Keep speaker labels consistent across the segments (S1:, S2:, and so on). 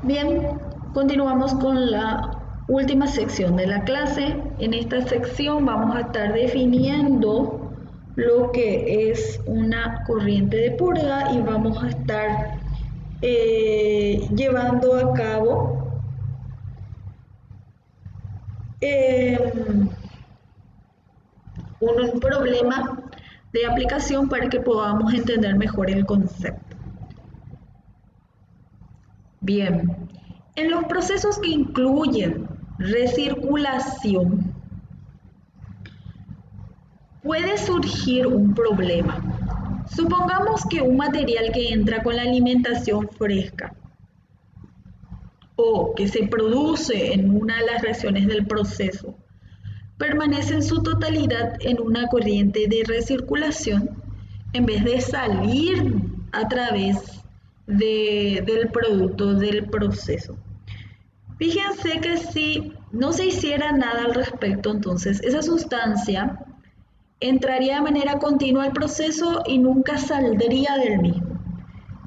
S1: Bien, continuamos con la última sección de la clase. En esta sección vamos a estar definiendo lo que es una corriente de purga y vamos a estar llevando a cabo un problema de aplicación para que podamos entender mejor el concepto. Bien, en los procesos que incluyen recirculación, puede surgir un problema. Supongamos que un material que entra con la alimentación fresca o que se produce en una de las reacciones del proceso permanece en su totalidad en una corriente de recirculación en vez de salir a través del producto del proceso. Fíjense que si no se hiciera nada al respecto, entonces esa sustancia entraría de manera continua al proceso y nunca saldría del mismo.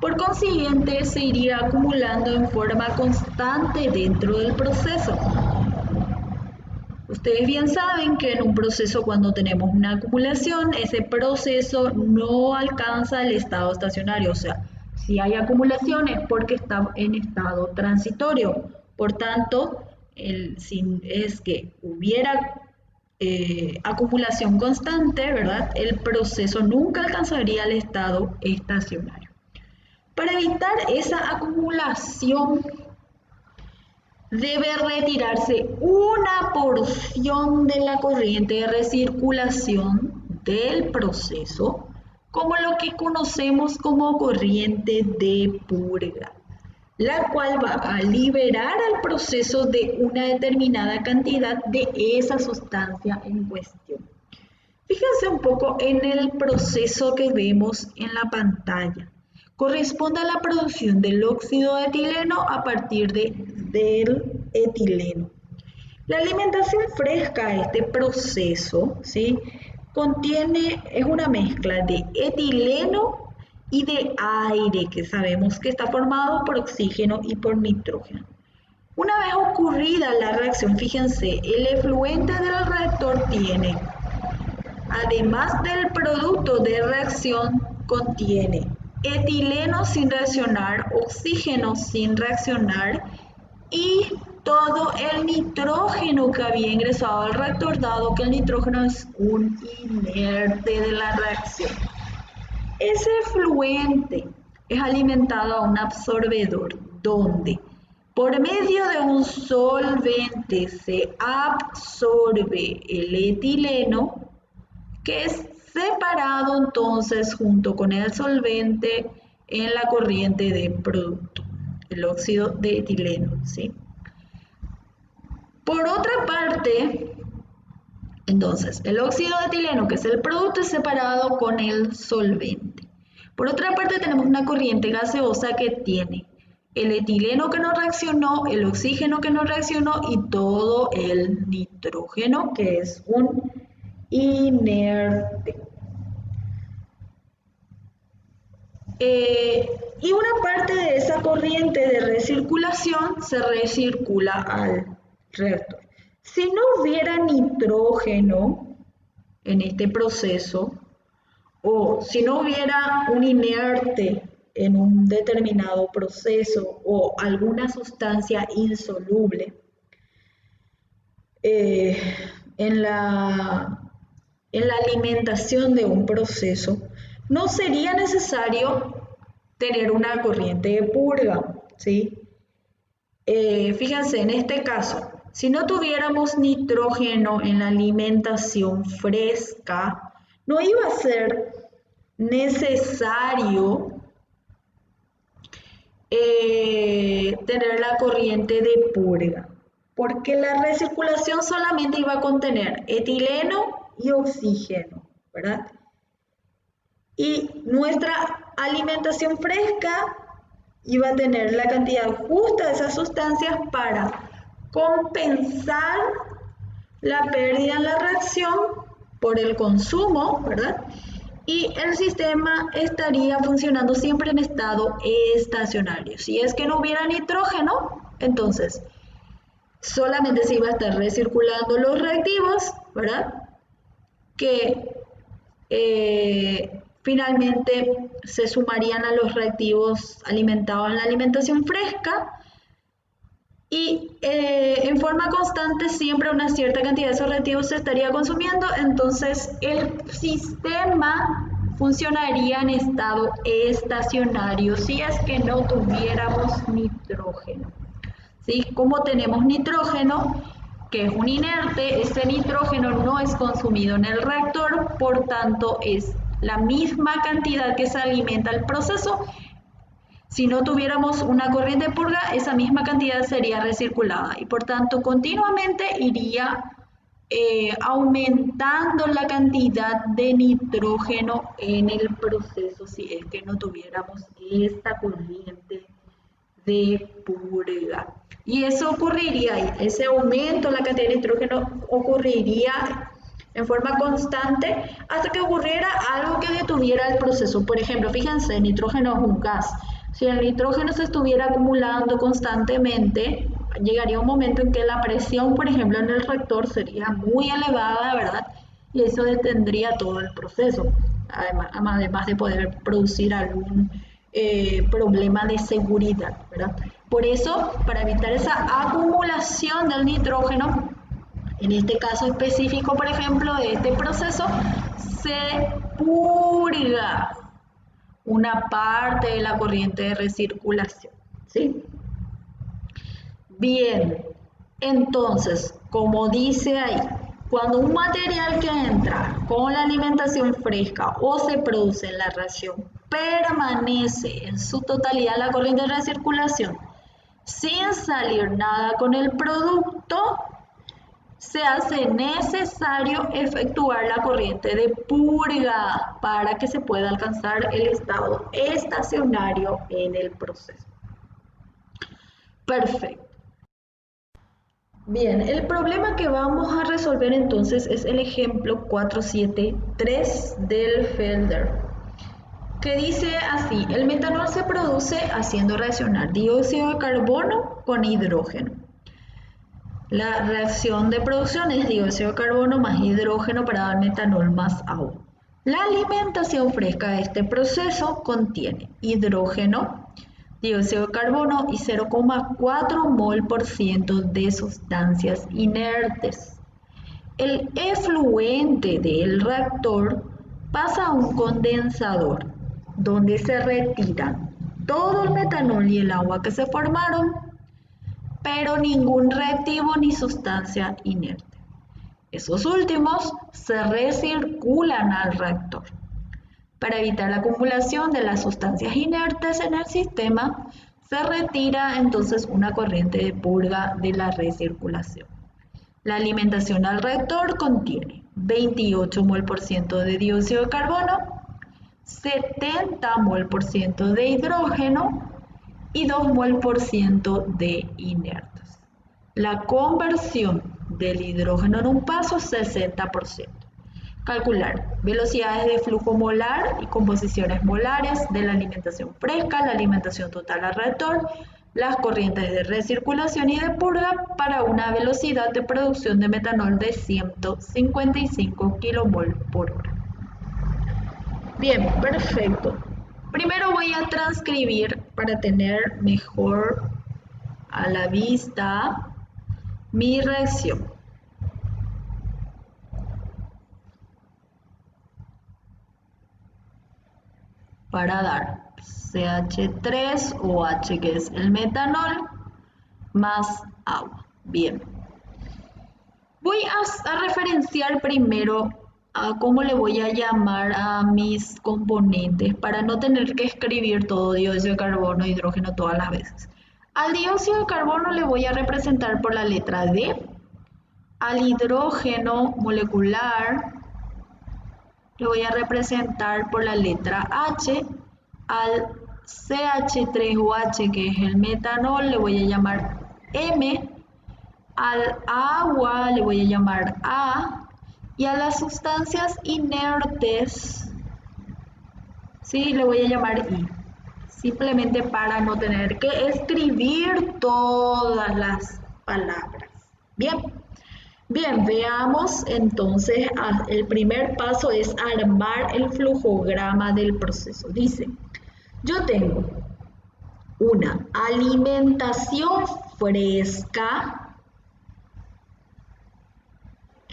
S1: Por consiguiente, se iría acumulando en forma constante dentro del proceso. Ustedes bien saben que en un proceso, cuando tenemos una acumulación, ese proceso no alcanza el estado estacionario. O sea, si hay acumulación es porque está en estado transitorio. Por tanto, si es que hubiera acumulación constante, ¿verdad? El proceso nunca alcanzaría el estado estacionario. Para evitar esa acumulación, debe retirarse una porción de la corriente de recirculación del proceso, como lo que conocemos como corriente de purga, la cual va a liberar al proceso de una determinada cantidad de esa sustancia en cuestión. Fíjense un poco en el proceso que vemos en la pantalla. Corresponde a la producción del óxido de etileno a partir del etileno. La alimentación fresca a este proceso, ¿sí?, es una mezcla de etileno y de aire, que sabemos que está formado por oxígeno y por nitrógeno. Una vez ocurrida la reacción, fíjense, el efluente del reactor tiene, además del producto de reacción, contiene etileno sin reaccionar, oxígeno sin reaccionar y todo el nitrógeno que había ingresado al reactor, dado que el nitrógeno es un inerte de la reacción. Ese efluente es alimentado a un absorbedor donde por medio de un solvente se absorbe el etileno, que es separado entonces junto con el solvente en la corriente de producto, el óxido de etileno, ¿sí? Por otra parte, entonces, el óxido de etileno, que es el producto, es separado con el solvente. Por otra parte, tenemos una corriente gaseosa que tiene el etileno que no reaccionó, el oxígeno que no reaccionó y todo el nitrógeno, que es un inerte. Y una parte de esa corriente de recirculación se recircula al reactor. Si no hubiera nitrógeno en este proceso, o si no hubiera un inerte en un determinado proceso o alguna sustancia insoluble en la alimentación de un proceso, no sería necesario tener una corriente de purga, ¿sí? Fíjense, en este caso, si no tuviéramos nitrógeno en la alimentación fresca, no iba a ser necesario tener la corriente de purga, porque la recirculación solamente iba a contener etileno y oxígeno, ¿verdad? Y nuestra alimentación fresca iba a tener la cantidad justa de esas sustancias para compensar la pérdida en la reacción por el consumo, ¿verdad? y el sistema estaría funcionando siempre en estado estacionario. Si es que no hubiera nitrógeno, entonces solamente se iba a estar recirculando los reactivos, ¿verdad? Que finalmente se sumarían a los reactivos alimentados en la alimentación fresca y en forma constante siempre una cierta cantidad de esos reactivos se estaría consumiendo, entonces el sistema funcionaría en estado estacionario si es que no tuviéramos nitrógeno. ¿Sí? Como tenemos nitrógeno, que es un inerte, ese nitrógeno no es consumido en el reactor, por tanto es la misma cantidad que se alimenta el proceso. Si no tuviéramos una corriente de purga, esa misma cantidad sería recirculada y por tanto continuamente iría aumentando la cantidad de nitrógeno en el proceso si es que no tuviéramos esta corriente de purga. Y eso ocurriría, ese aumento en la cantidad de nitrógeno ocurriría en forma constante hasta que ocurriera algo que detuviera el proceso. Por ejemplo, fíjense, el nitrógeno es un gas. Si el nitrógeno se estuviera acumulando constantemente, llegaría un momento en que la presión, por ejemplo, en el reactor sería muy elevada, ¿verdad? Y eso detendría todo el proceso, además de poder producir algún problema de seguridad, ¿verdad? Por eso, para evitar esa acumulación del nitrógeno, en este caso específico, por ejemplo, de este proceso, se purga una parte de la corriente de recirculación, ¿sí? Bien, entonces, como dice ahí, cuando un material que entra con la alimentación fresca o se produce en la reacción permanece en su totalidad en la corriente de recirculación sin salir nada con el producto, se hace necesario efectuar la corriente de purga para que se pueda alcanzar el estado estacionario en el proceso. Perfecto. Bien, el problema que vamos a resolver entonces es el ejemplo 473 del Felder, que dice así: el metanol se produce haciendo reaccionar dióxido de carbono con hidrógeno. La reacción de producción es dióxido de carbono más hidrógeno para dar metanol más agua. La alimentación fresca de este proceso contiene hidrógeno, dióxido de carbono y 0,4 mol por ciento de sustancias inertes. El efluente del reactor pasa a un condensador, donde se retiran todo el metanol y el agua que se formaron, pero ningún reactivo ni sustancia inerte. Esos últimos se recirculan al reactor. Para evitar la acumulación de las sustancias inertes en el sistema, se retira entonces una corriente de purga de la recirculación. La alimentación al reactor contiene 28 mol por ciento de dióxido de carbono, 70 mol por ciento de hidrógeno y 2 mol por ciento de inertes. La conversión del hidrógeno en un paso, 60%. Calcular velocidades de flujo molar y composiciones molares de la alimentación fresca, la alimentación total al reactor, las corrientes de recirculación y de purga para una velocidad de producción de metanol de 155 kmol por hora. Bien, perfecto. Primero voy a transcribir para tener mejor a la vista mi reacción. Para dar CH3 o H, que es el metanol, más agua. Bien. Voy a referenciar primero a cómo le voy a llamar a mis componentes para no tener que escribir todo dióxido de carbono, hidrógeno todas las veces. Al dióxido de carbono le voy a representar por la letra D, al hidrógeno molecular lo voy a representar por la letra H, al CH3 o H, que es el metanol, le voy a llamar M, al agua le voy a llamar A, y a las sustancias inertes ¿sí? Le voy a llamar I, simplemente para no tener que escribir todas las palabras. Bien, bien, veamos entonces, el primer paso es armar el flujograma del proceso. Dice, yo tengo una alimentación fresca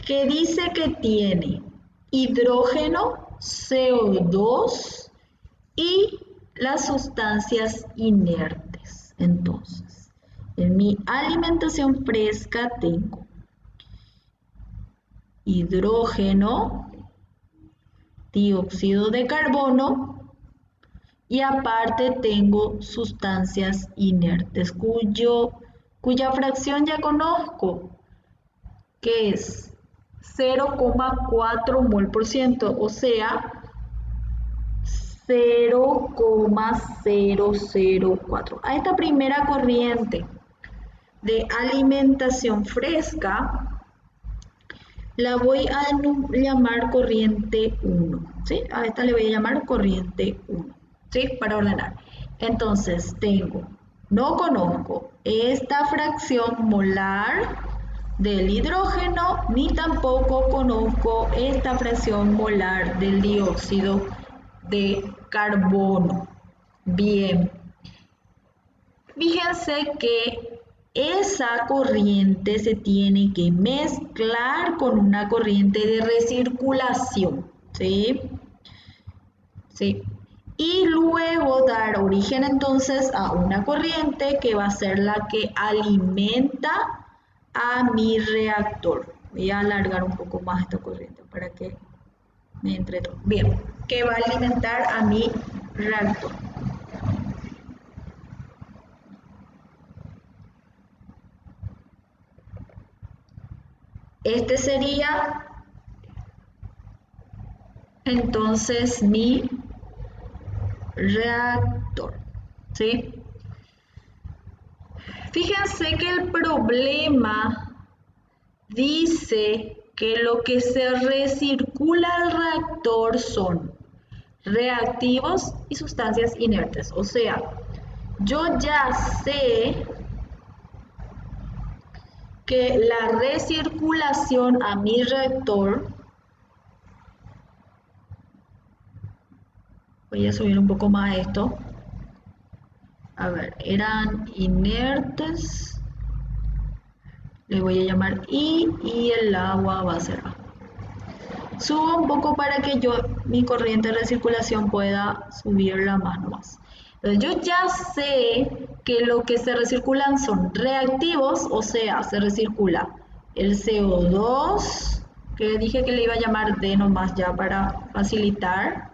S1: que dice que tiene hidrógeno, CO2 y las sustancias inertes. Entonces, en mi alimentación fresca tengo hidrógeno, dióxido de carbono y aparte tengo sustancias inertes cuya fracción ya conozco, que es 0,4 mol por ciento, o sea, 0,004. A esta primera corriente de alimentación fresca la voy a llamar corriente 1, ¿sí? A esta le voy a llamar corriente 1, ¿sí? Para ordenar. Entonces tengo, no conozco esta fracción molar del hidrógeno, ni tampoco conozco esta fracción molar del dióxido de carbono. Bien, fíjense que esa corriente se tiene que mezclar con una corriente de recirculación, ¿sí? ¿Sí? Y luego dar origen entonces a una corriente que va a ser la que alimenta a mi reactor. Voy a alargar un poco más esta corriente para que me entre todo. Bien, que va a alimentar a mi reactor. Este sería entonces mi reactor, ¿sí? Fíjense que el problema dice que lo que se recircula al reactor son reactivos y sustancias inertes. O sea, yo ya sé que la recirculación a mi reactor, voy a subir un poco más esto, a ver, eran inertes, le voy a llamar I y el agua va a ser A. Subo un poco para que mi corriente de recirculación pueda subirla más. Entonces yo ya sé que lo que se recirculan son reactivos, o sea, se recircula el CO2, que dije que le iba a llamar D nomás ya para facilitar.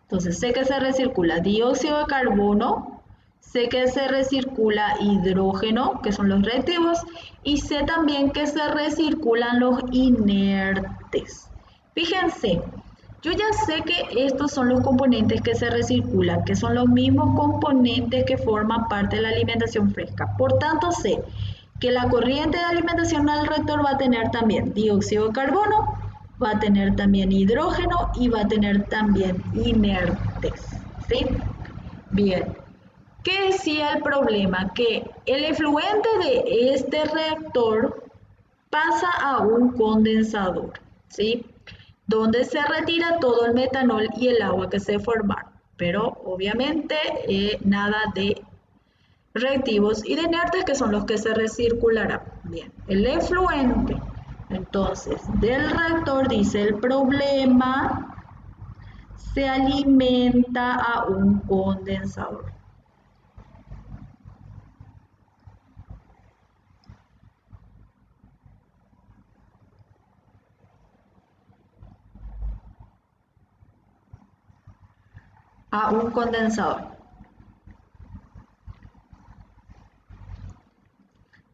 S1: Entonces sé que se recircula dióxido de carbono, sé que se recircula hidrógeno, que son los reactivos, y sé también que se recirculan los inertes. Fíjense, yo ya sé que estos son los componentes que se recirculan, que son los mismos componentes que forman parte de la alimentación fresca. Por tanto, sé que la corriente de alimentación al reactor va a tener también dióxido de carbono, va a tener también hidrógeno y va a tener también inertes, ¿sí? Bien. ¿Qué decía el problema? Que el efluente de este reactor pasa a un condensador, ¿sí? Donde se retira todo el metanol y el agua que se formaron. Pero obviamente nada de reactivos y de inertes, que son los que se recircularán. Bien, el efluente entonces del reactor, dice el problema, se alimenta a un condensador. A un condensador.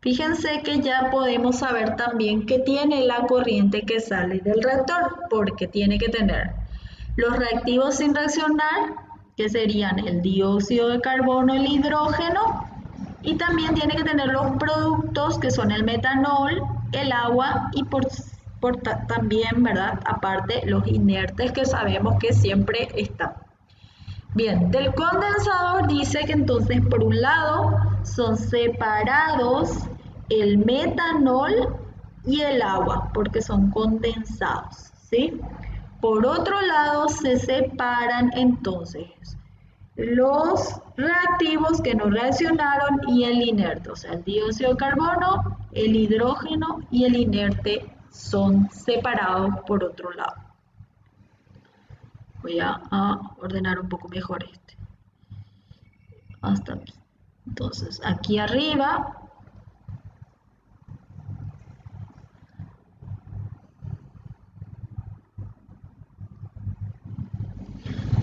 S1: Fíjense que ya podemos saber también que tiene la corriente que sale del reactor, porque tiene que tener los reactivos sin reaccionar, que serían el dióxido de carbono, el hidrógeno, y también tiene que tener los productos, que son el metanol, el agua y por también, ¿verdad? Aparte, los inertes que sabemos que siempre están. Bien, del condensador dice que entonces por un lado son separados el metanol y el agua porque son condensados, ¿sí? Por otro lado se separan entonces los reactivos que no reaccionaron y el inerte, o sea, el dióxido de carbono, el hidrógeno y el inerte son separados por otro lado. Voy a ordenar un poco mejor este. Hasta aquí. Entonces, aquí arriba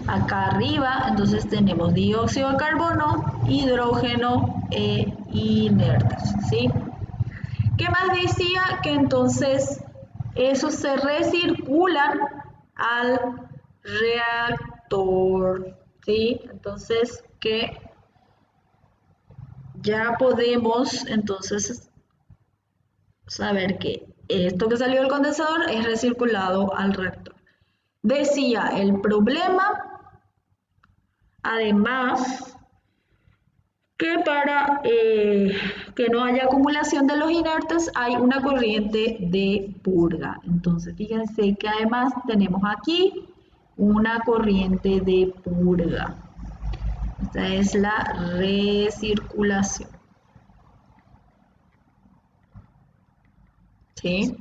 S1: acá arriba, entonces tenemos dióxido de carbono, hidrógeno e inertes, ¿sí? ¿Qué más decía? Que entonces esos se recirculan al reactor, ¿sí? Entonces que ya podemos entonces saber que esto que salió del condensador es recirculado al reactor. Decía, el problema, además, que para que no haya acumulación de los inertes hay una corriente de purga. Entonces, fíjense que además tenemos aquí una corriente de purga. Esta es la recirculación. ¿Sí?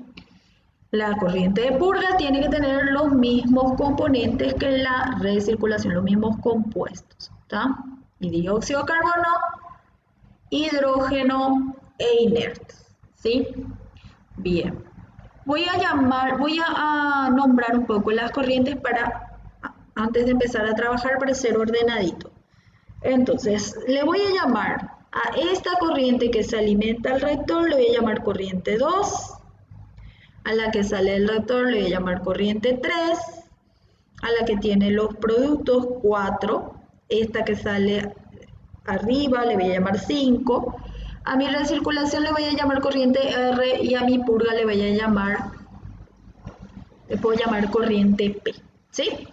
S1: La corriente de purga tiene que tener los mismos componentes que la recirculación, los mismos compuestos. ¿Está? Y dióxido de carbono, hidrógeno e inertes. ¿Sí? Bien. Voy a nombrar un poco las corrientes antes de empezar a trabajar para ser ordenadito. Entonces, le voy a llamar a esta corriente que se alimenta al reactor, le voy a llamar corriente 2. A la que sale del reactor le voy a llamar corriente 3, a la que tiene los productos 4, esta que sale arriba le voy a llamar 5, a mi recirculación le voy a llamar corriente R y a mi purga le puedo llamar corriente P, ¿sí?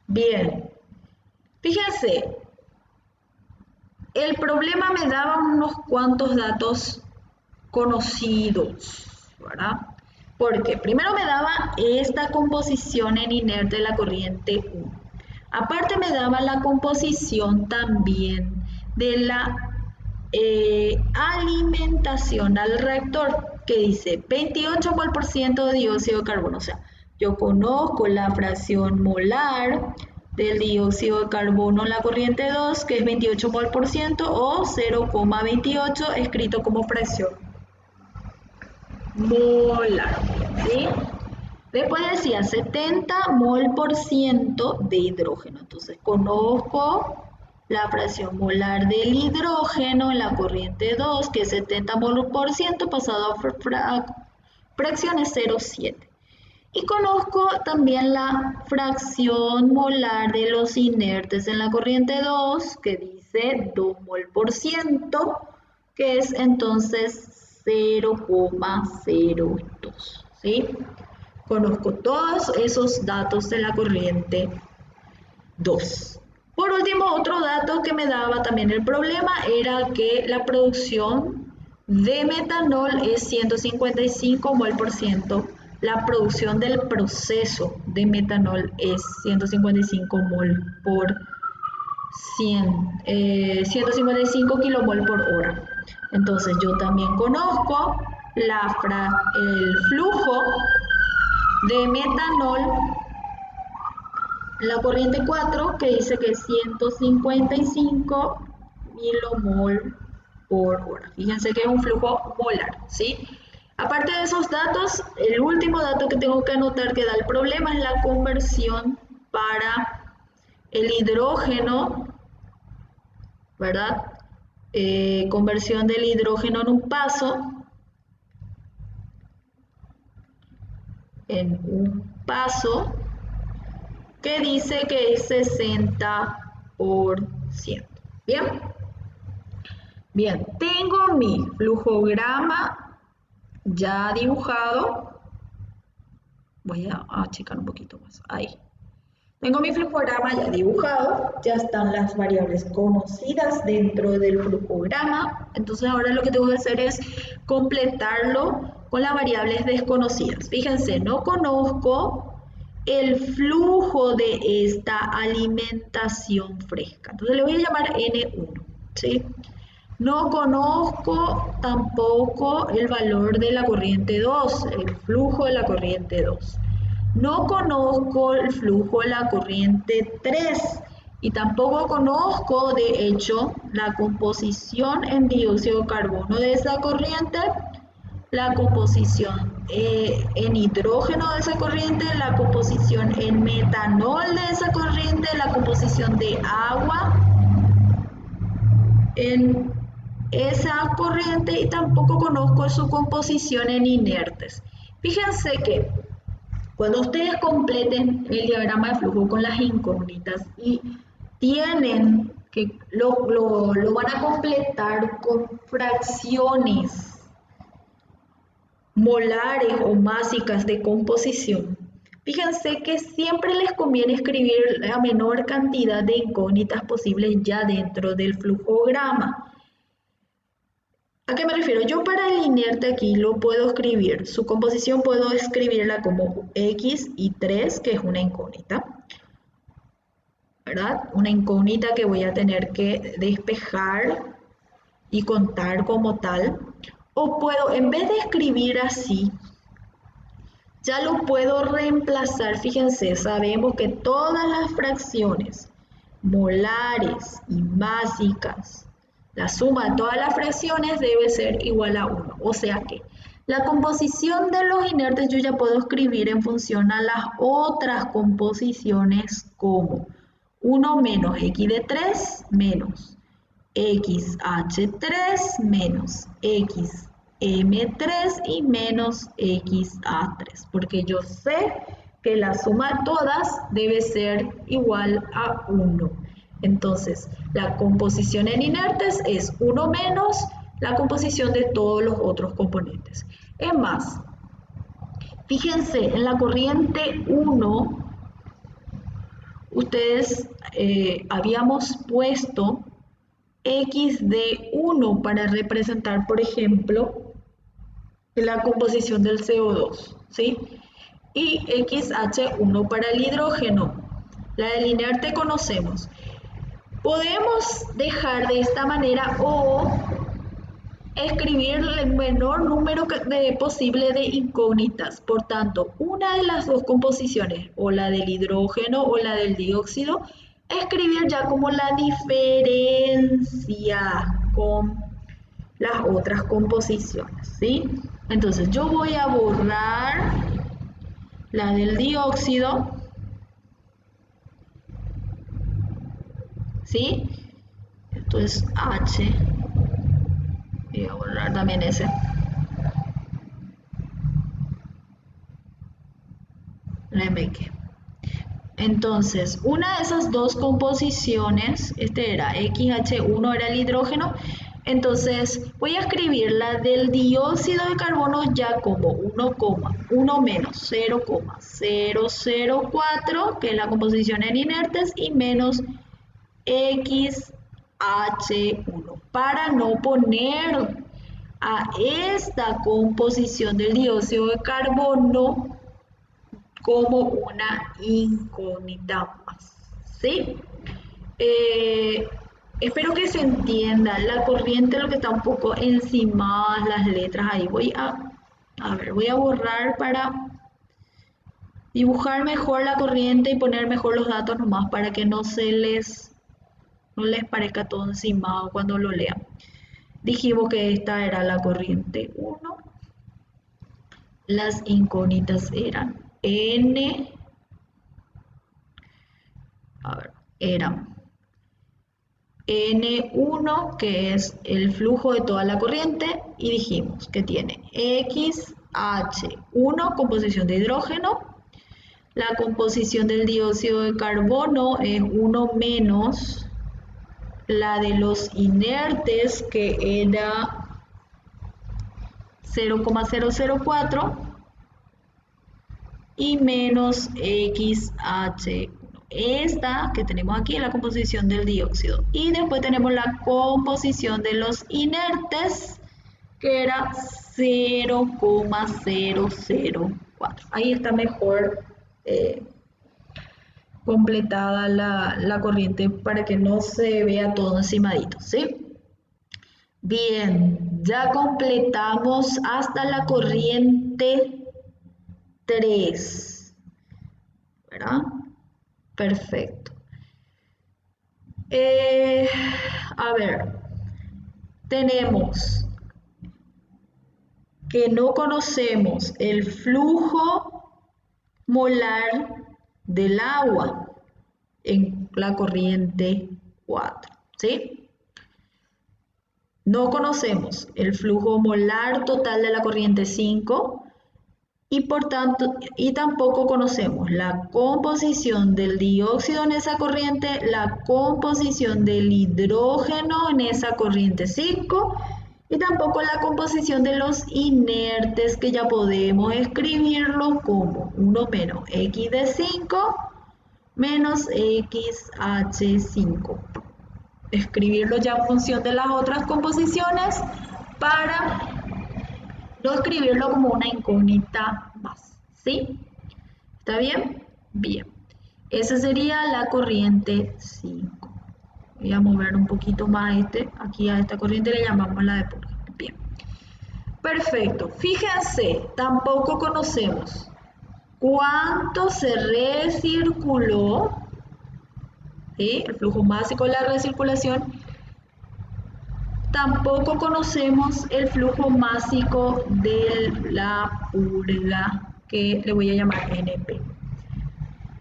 S1: Bien, fíjense, el problema me daba unos cuantos datos conocidos, ¿verdad? Porque primero me daba esta composición en inerte de la corriente 1. Aparte me daba la composición también de la alimentación al reactor, que dice 28 mol por ciento de dióxido de carbono. O sea, yo conozco la fracción molar del dióxido de carbono en la corriente 2, que es 28 mol por ciento o 0,28 escrito como fracción molar, ¿sí? Después decía 70 mol por ciento de hidrógeno. Entonces conozco la fracción molar del hidrógeno en la corriente 2, que es 70 mol por ciento pasado a fracciones 0,7. Y conozco también la fracción molar de los inertes en la corriente 2, que dice 2 mol por ciento, que es entonces 0,02, ¿sí? Conozco todos esos datos de la corriente 2. Por último, otro dato que me daba también el problema era que la producción de metanol es 155 mol por ciento. La producción del proceso de metanol es 155 mol por 155 kilomol por hora. Entonces yo también conozco el flujo de metanol, la corriente 4, que dice que es 155 milomol por hora. Fíjense que es un flujo molar, ¿sí? Aparte de esos datos, el último dato que tengo que anotar que da el problema es la conversión para el hidrógeno, ¿verdad? Conversión del hidrógeno en un paso que dice que es 60%. ¿Bien? Bien, tengo mi flujograma ya dibujado Voy a achicar un poquito más. Ahí. Tengo mi flujograma ya dibujado, ya están las variables conocidas dentro del flujograma. Entonces ahora lo que tengo que hacer es completarlo con las variables desconocidas. Fíjense, no conozco el flujo de esta alimentación fresca. Entonces le voy a llamar N1, ¿sí? No conozco tampoco el valor de la corriente 2, el flujo de la corriente 2. No conozco el flujo de la corriente 3 y tampoco conozco, de hecho, la composición en dióxido de carbono de esa corriente, la composición en hidrógeno de esa corriente, la composición en metanol de esa corriente, la composición de agua en esa corriente y tampoco conozco su composición en inertes. Fíjense que cuando ustedes completen el diagrama de flujo con las incógnitas y tienen que lo van a completar con fracciones molares o másicas de composición, fíjense que siempre les conviene escribir la menor cantidad de incógnitas posibles ya dentro del flujograma. ¿A qué me refiero? Yo para el inerte aquí lo puedo escribir, su composición puedo escribirla como X y 3, que es una incógnita, ¿verdad? Una incógnita que voy a tener que despejar y contar como tal. O puedo, en vez de escribir así, ya lo puedo reemplazar. Fíjense, sabemos que todas las fracciones molares y másicas, la suma de todas las fracciones debe ser igual a 1. O sea que la composición de los inertes yo ya puedo escribir en función a las otras composiciones como 1 menos x de 3 menos xh3 menos xm3 y menos xa3. Porque yo sé que la suma de todas debe ser igual a 1. Entonces, la composición en inertes es 1 menos la composición de todos los otros componentes. Es más, fíjense, en la corriente 1, ustedes habíamos puesto x de 1 para representar, por ejemplo, la composición del CO2, ¿sí? Y XH1 para el hidrógeno. La del inerte conocemos. Podemos dejar de esta manera o escribir el menor número posible de incógnitas. Por tanto, una de las dos composiciones, o la del hidrógeno o la del dióxido, escribir ya como la diferencia con las otras composiciones, ¿sí? Entonces, yo voy a borrar la del dióxido, ¿sí? Esto es H. Voy a borrar también ese. Remake. Entonces, una de esas dos composiciones, este era XH1, era el hidrógeno. Entonces, voy a escribir la del dióxido de carbono ya como 1 menos 0,004, que es la composición en inertes, y menos XH1, para no poner a esta composición del dióxido de carbono como una incógnita más, ¿sí? Espero que se entienda. La corriente lo que está un poco encimadas las letras ahí. Voy a borrar para dibujar mejor la corriente y poner mejor los datos nomás para que no les parezca todo encimado cuando lo lean. Dijimos que esta era la corriente 1. Las incógnitas eran eran N1, que es el flujo de toda la corriente, y dijimos que tiene XH1, composición de hidrógeno. La composición del dióxido de carbono es 1 menos la de los inertes, que era 0,004. y menos XH1. Esta que tenemos aquí es la composición del dióxido. Y después tenemos la composición de los inertes, que era 0,004. Ahí está mejor completada la corriente para que no se vea todo encimadito, ¿sí? Bien, ya completamos hasta la corriente 3, ¿verdad? Perfecto. A ver, tenemos que no conocemos el flujo molar del agua en la corriente 4, ¿sí? No conocemos el flujo molar total de la corriente 5 y por tanto, y tampoco conocemos la composición del dióxido en esa corriente, la composición del hidrógeno en esa corriente 5 y tampoco la composición de los inertes, que ya podemos escribirlo como 1 menos X de 5 menos XH5. Escribirlo ya en función de las otras composiciones para no escribirlo como una incógnita más, ¿sí? ¿Está bien? Bien. Esa sería la corriente 5. Voy a mover un poquito más aquí a esta corriente le llamamos la de Purga. Bien. Perfecto. Fíjense, tampoco conocemos cuánto se recirculó, ¿sí? El flujo másico de la recirculación. Tampoco conocemos el flujo másico de la purga, que le voy a llamar NP.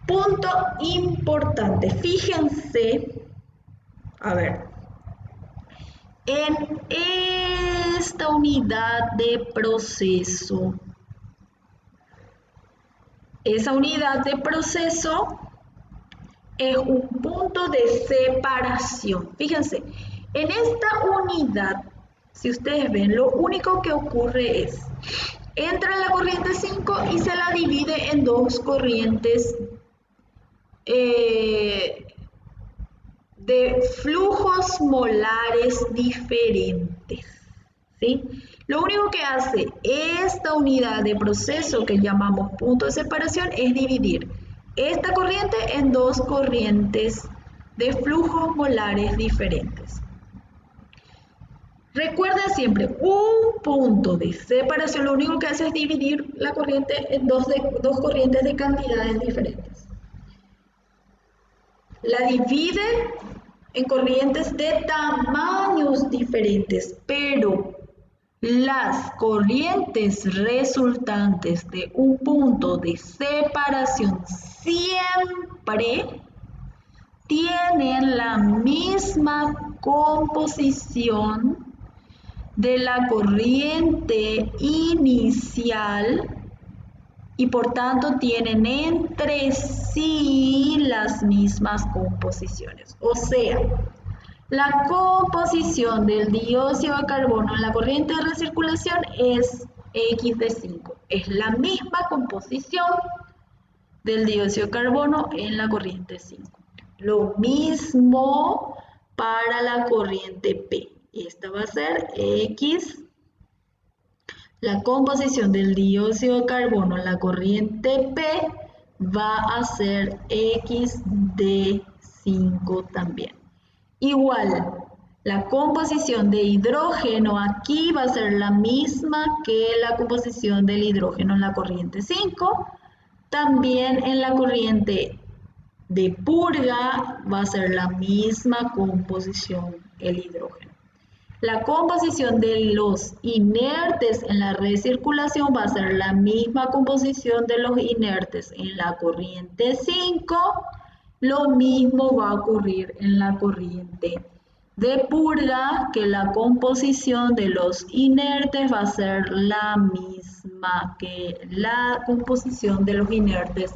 S1: Punto importante, fíjense, a ver, en esta unidad de proceso, esa unidad de proceso es un punto de separación. Fíjense, en esta unidad, si ustedes ven, lo único que ocurre es, entra la corriente 5 y se la divide en dos corrientes de flujos molares diferentes, ¿sí? Lo único que hace esta unidad de proceso que llamamos punto de separación es dividir esta corriente en dos corrientes de flujos molares diferentes. Recuerden siempre, un punto de separación lo único que hace es dividir la corriente en dos corrientes de cantidades diferentes. La divide en corrientes de tamaños diferentes, pero las corrientes resultantes de un punto de separación siempre tienen la misma composición de la corriente inicial y por tanto tienen entre sí las mismas composiciones. O sea, la composición del dióxido de carbono en la corriente de recirculación es X de 5. Es la misma composición del dióxido de carbono en la corriente 5. Lo mismo para la corriente P. Esta va a ser X. La composición del dióxido de carbono en la corriente P va a ser X de 5 también. Igual, la composición de hidrógeno aquí va a ser la misma que la composición del hidrógeno en la corriente 5. También en la corriente de purga va a ser la misma composición el hidrógeno. La composición de los inertes en la recirculación va a ser la misma composición de los inertes en la corriente 5. Lo mismo va a ocurrir en la corriente de purga, que la composición de los inertes va a ser la misma que la composición de los inertes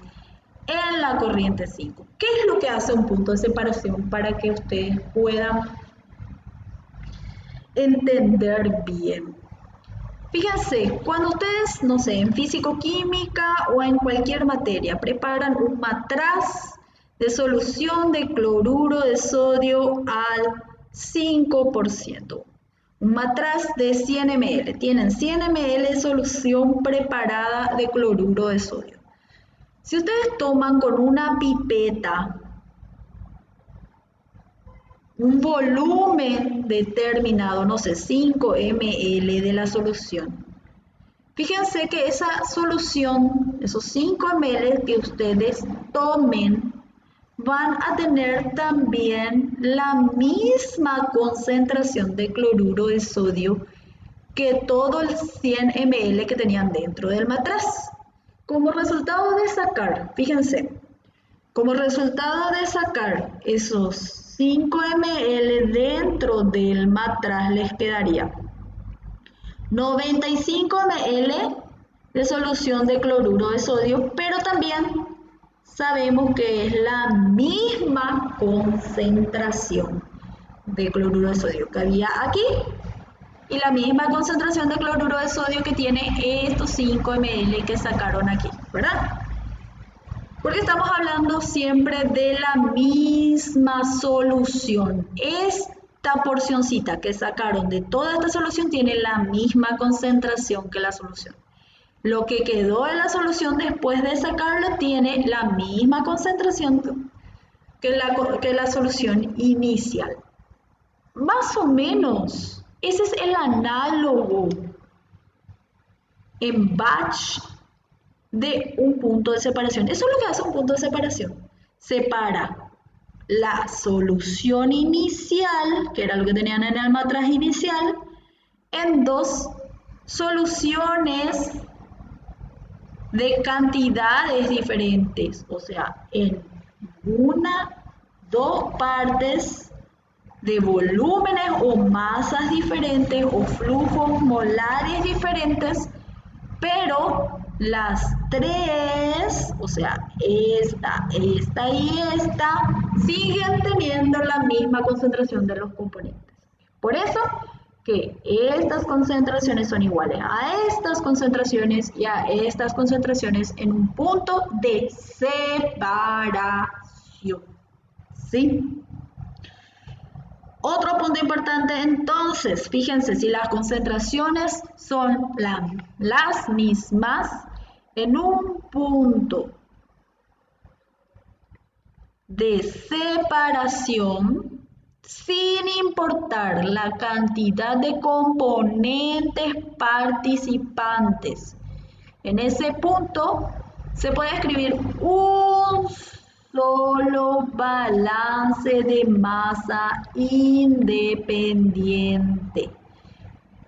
S1: en la corriente 5. ¿Qué es lo que hace un punto de separación para que ustedes puedan entender bien? Fíjense, cuando ustedes, no sé, en físico-química o en cualquier materia, preparan un matraz de solución de cloruro de sodio al 5%. Un matraz de 100 ml. Tienen 100 ml de solución preparada de cloruro de sodio. Si ustedes toman con una pipeta un volumen determinado, no sé, 5 ml de la solución, fíjense que esa solución, esos 5 ml que ustedes tomen, van a tener también la misma concentración de cloruro de sodio que todo el 100 ml que tenían dentro del matraz. Como resultado de sacar, fíjense, como resultado de sacar esos 5 ml dentro del matraz les quedaría 95 ml de solución de cloruro de sodio, pero también sabemos que es la misma concentración de cloruro de sodio que había aquí y la misma concentración de cloruro de sodio que tiene estos 5 ml que sacaron aquí, ¿verdad? Porque estamos hablando siempre de la misma solución. Esta porcioncita que sacaron de toda esta solución tiene la misma concentración que la solución. Lo que quedó en la solución después de sacarlo tiene la misma concentración que la solución inicial. Más o menos, ese es el análogo en batch de un punto de separación. Eso es lo que hace un punto de separación. Separa la solución inicial, que era lo que tenían en el matraz inicial, en dos soluciones de cantidades diferentes, o sea, en dos partes de volúmenes o masas diferentes o flujos molares diferentes, pero las tres, o sea, esta y esta, siguen teniendo la misma concentración de los componentes. Por eso que estas concentraciones son iguales a estas concentraciones y a estas concentraciones en un punto de separación. ¿Sí? Otro punto importante entonces, fíjense, si las concentraciones son las mismas en un punto de separación, sin importar la cantidad de componentes participantes. En ese punto se puede escribir un solo balance de masa independiente.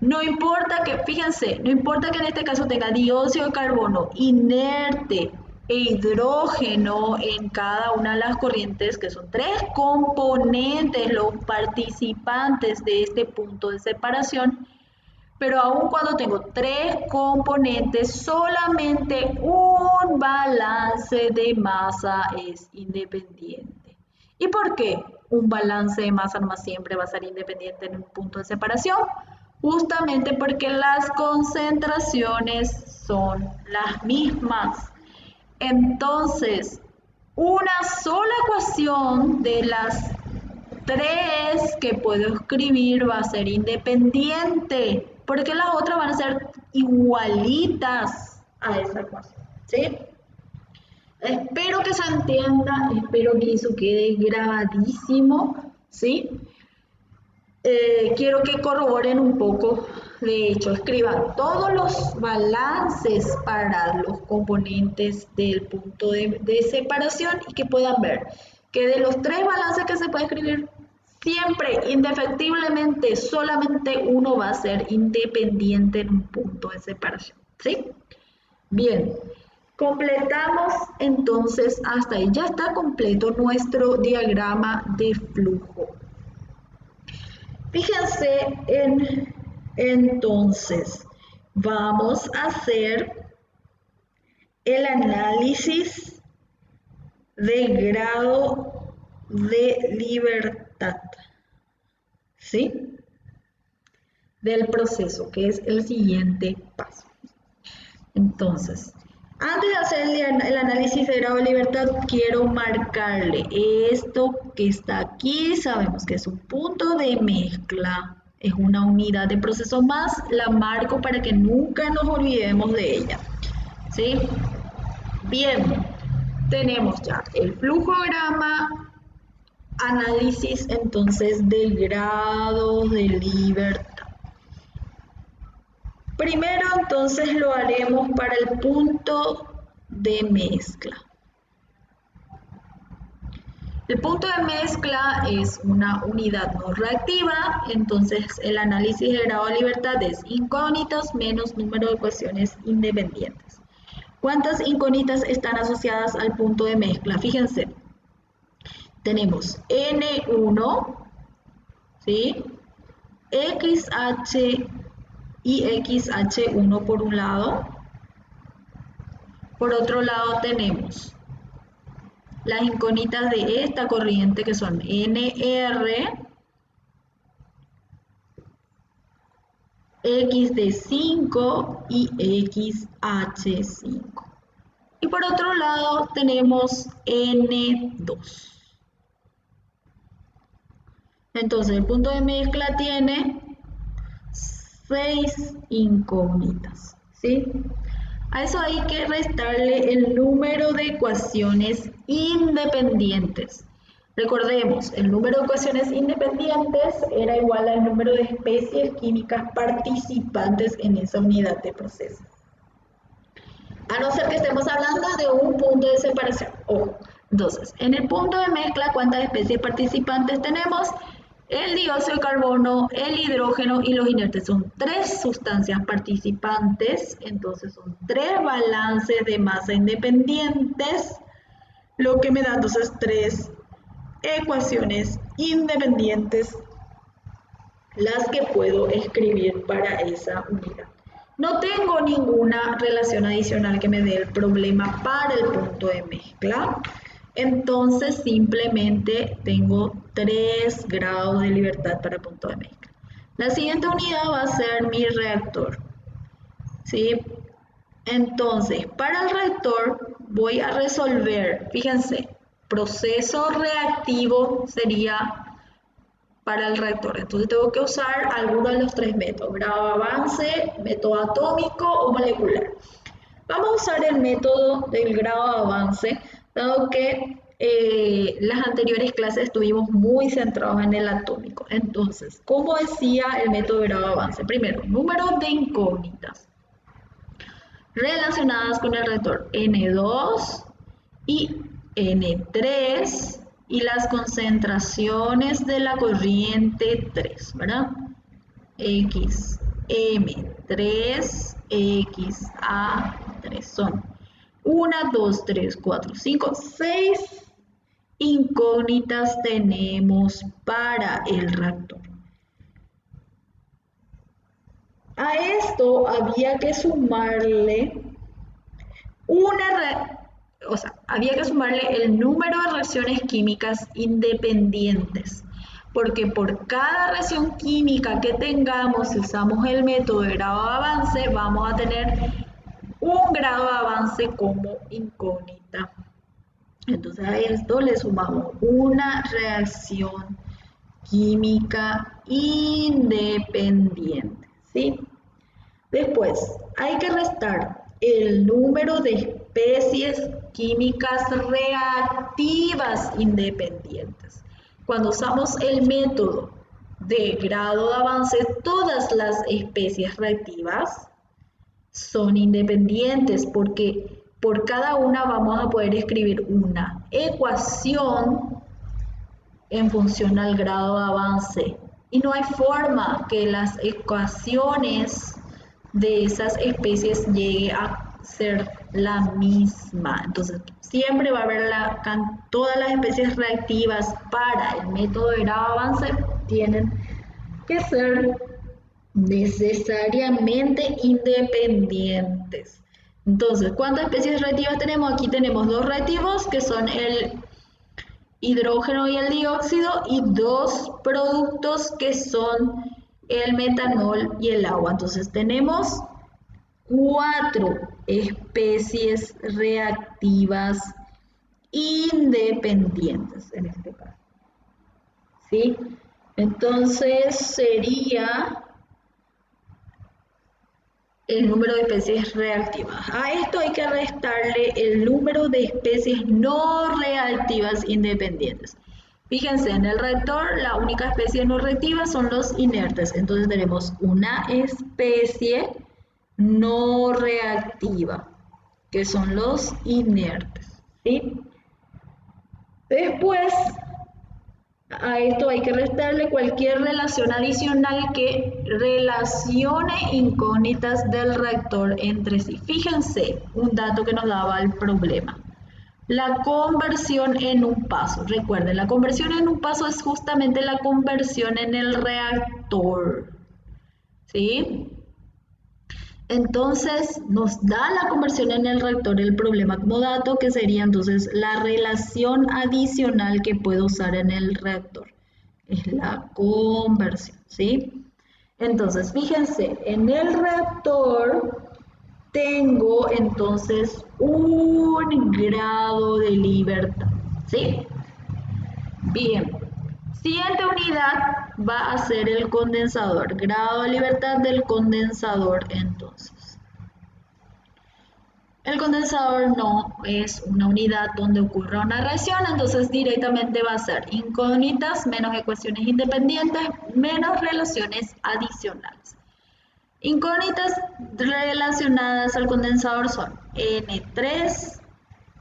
S1: No importa que, fíjense, no importa que en este caso tenga dióxido de carbono inerte e hidrógeno en cada una de las corrientes, que son tres componentes, los participantes de este punto de separación, pero aun cuando tengo tres componentes, solamente un balance de masa es independiente. ¿Y por qué un balance de masa nomás siempre va a ser independiente en un punto de separación? Justamente porque las concentraciones son las mismas. Entonces, una sola ecuación de las tres que puedo escribir va a ser independiente, porque las otras van a ser igualitas a esa ecuación, ¿sí? Espero que se entienda, espero que eso quede grabadísimo, ¿sí? Quiero que corroboren un poco, de hecho, escriban todos los balances para los componentes del punto de separación y que puedan ver que de los tres balances que se puede escribir, siempre, indefectiblemente, solamente uno va a ser independiente en un punto de separación, ¿sí? Bien, completamos entonces hasta ahí. Ya está completo nuestro diagrama de flujo. Fíjense entonces, vamos a hacer el análisis de grado de libertad, ¿sí? del proceso, que es el siguiente paso. Entonces, antes de hacer el análisis de grado de libertad, quiero marcarle esto que está aquí. Sabemos que es un punto de mezcla, es una unidad de proceso más. La marco para que nunca nos olvidemos de ella. ¿Sí? Bien, tenemos ya el flujograma, análisis entonces de grado de libertad. Primero entonces lo haremos para el punto de mezcla. El punto de mezcla es una unidad no reactiva, entonces el análisis de grado de libertad es incógnitas menos número de ecuaciones independientes. ¿Cuántas incógnitas están asociadas al punto de mezcla? Fíjense, tenemos N1, ¿sí? XH y XH1 por un lado. Por otro lado tenemos las incógnitas de esta corriente que son NR, X de 5 y XH5. Y por otro lado tenemos N2. Entonces el punto de mezcla tiene 6 incógnitas, ¿sí? A eso hay que restarle el número de ecuaciones independientes. Recordemos, el número de ecuaciones independientes era igual al número de especies químicas participantes en esa unidad de proceso. A no ser que estemos hablando de un punto de separación. Ojo. Entonces, en el punto de mezcla, ¿cuántas especies participantes tenemos? El dióxido de carbono, el hidrógeno y los inertes. Son 3 sustancias participantes, entonces son 3 balances de masa independientes, lo que me da entonces 3 ecuaciones independientes, las que puedo escribir para esa unidad. No tengo ninguna relación adicional que me dé el problema para el punto de mezcla. Entonces simplemente tengo 3 grados de libertad para punto de mezcla. La siguiente unidad va a ser mi reactor, ¿sí? Entonces, para el reactor voy a resolver, fíjense, proceso reactivo sería para el reactor. Entonces tengo que usar alguno de los 3 métodos, grado de avance, método atómico o molecular. Vamos a usar el método del grado de avance, dado que las anteriores clases estuvimos muy centrados en el atómico. Entonces, ¿cómo decía el método de grado de avance? Primero, número de incógnitas relacionadas con el reactor N2 y N3 y las concentraciones de la corriente 3, ¿verdad? XM3, XA3 son 1, 2, 3, 4, 5, 6 incógnitas tenemos para el reactor. A esto había que sumarle el número de reacciones químicas independientes, porque por cada reacción química que tengamos, si usamos el método de grado de avance, vamos a tener un grado de avance como incógnita. Entonces a esto le sumamos una reacción química independiente, ¿sí? Después hay que restar el número de especies químicas reactivas independientes. Cuando usamos el método de grado de avance, todas las especies reactivas son independientes porque por cada una vamos a poder escribir una ecuación en función al grado de avance. Y no hay forma que las ecuaciones de esas especies llegue a ser la misma. Entonces, siempre va a haber todas las especies reactivas para el método de grado de avance tienen que ser necesariamente independientes. Entonces, ¿cuántas especies reactivas tenemos? Aquí tenemos 2 reactivos que son el hidrógeno y el dióxido y 2 productos que son el metanol y el agua. Entonces tenemos 4 especies reactivas independientes en este caso. ¿Sí? Entonces sería el número de especies reactivas. A esto hay que restarle el número de especies no reactivas independientes. Fíjense, en el reactor la única especie no reactiva son los inertes. Entonces tenemos una especie no reactiva, que son los inertes, ¿sí? Después, a esto hay que restarle cualquier relación adicional que relacione incógnitas del reactor entre sí. Fíjense, un dato que nos daba el problema. La conversión en un paso. Recuerden, la conversión en un paso es justamente la conversión en el reactor. ¿Sí? Entonces nos da la conversión en el reactor el problema como dato, que sería entonces la relación adicional que puedo usar en el reactor. Es la conversión, ¿sí? Entonces, fíjense, en el reactor tengo entonces un grado de libertad, ¿sí? Bien. Siguiente unidad va a ser el condensador. Grado de libertad del condensador, entonces. El condensador no es una unidad donde ocurra una reacción, entonces directamente va a ser incógnitas menos ecuaciones independientes menos relaciones adicionales. Incógnitas relacionadas al condensador son N3,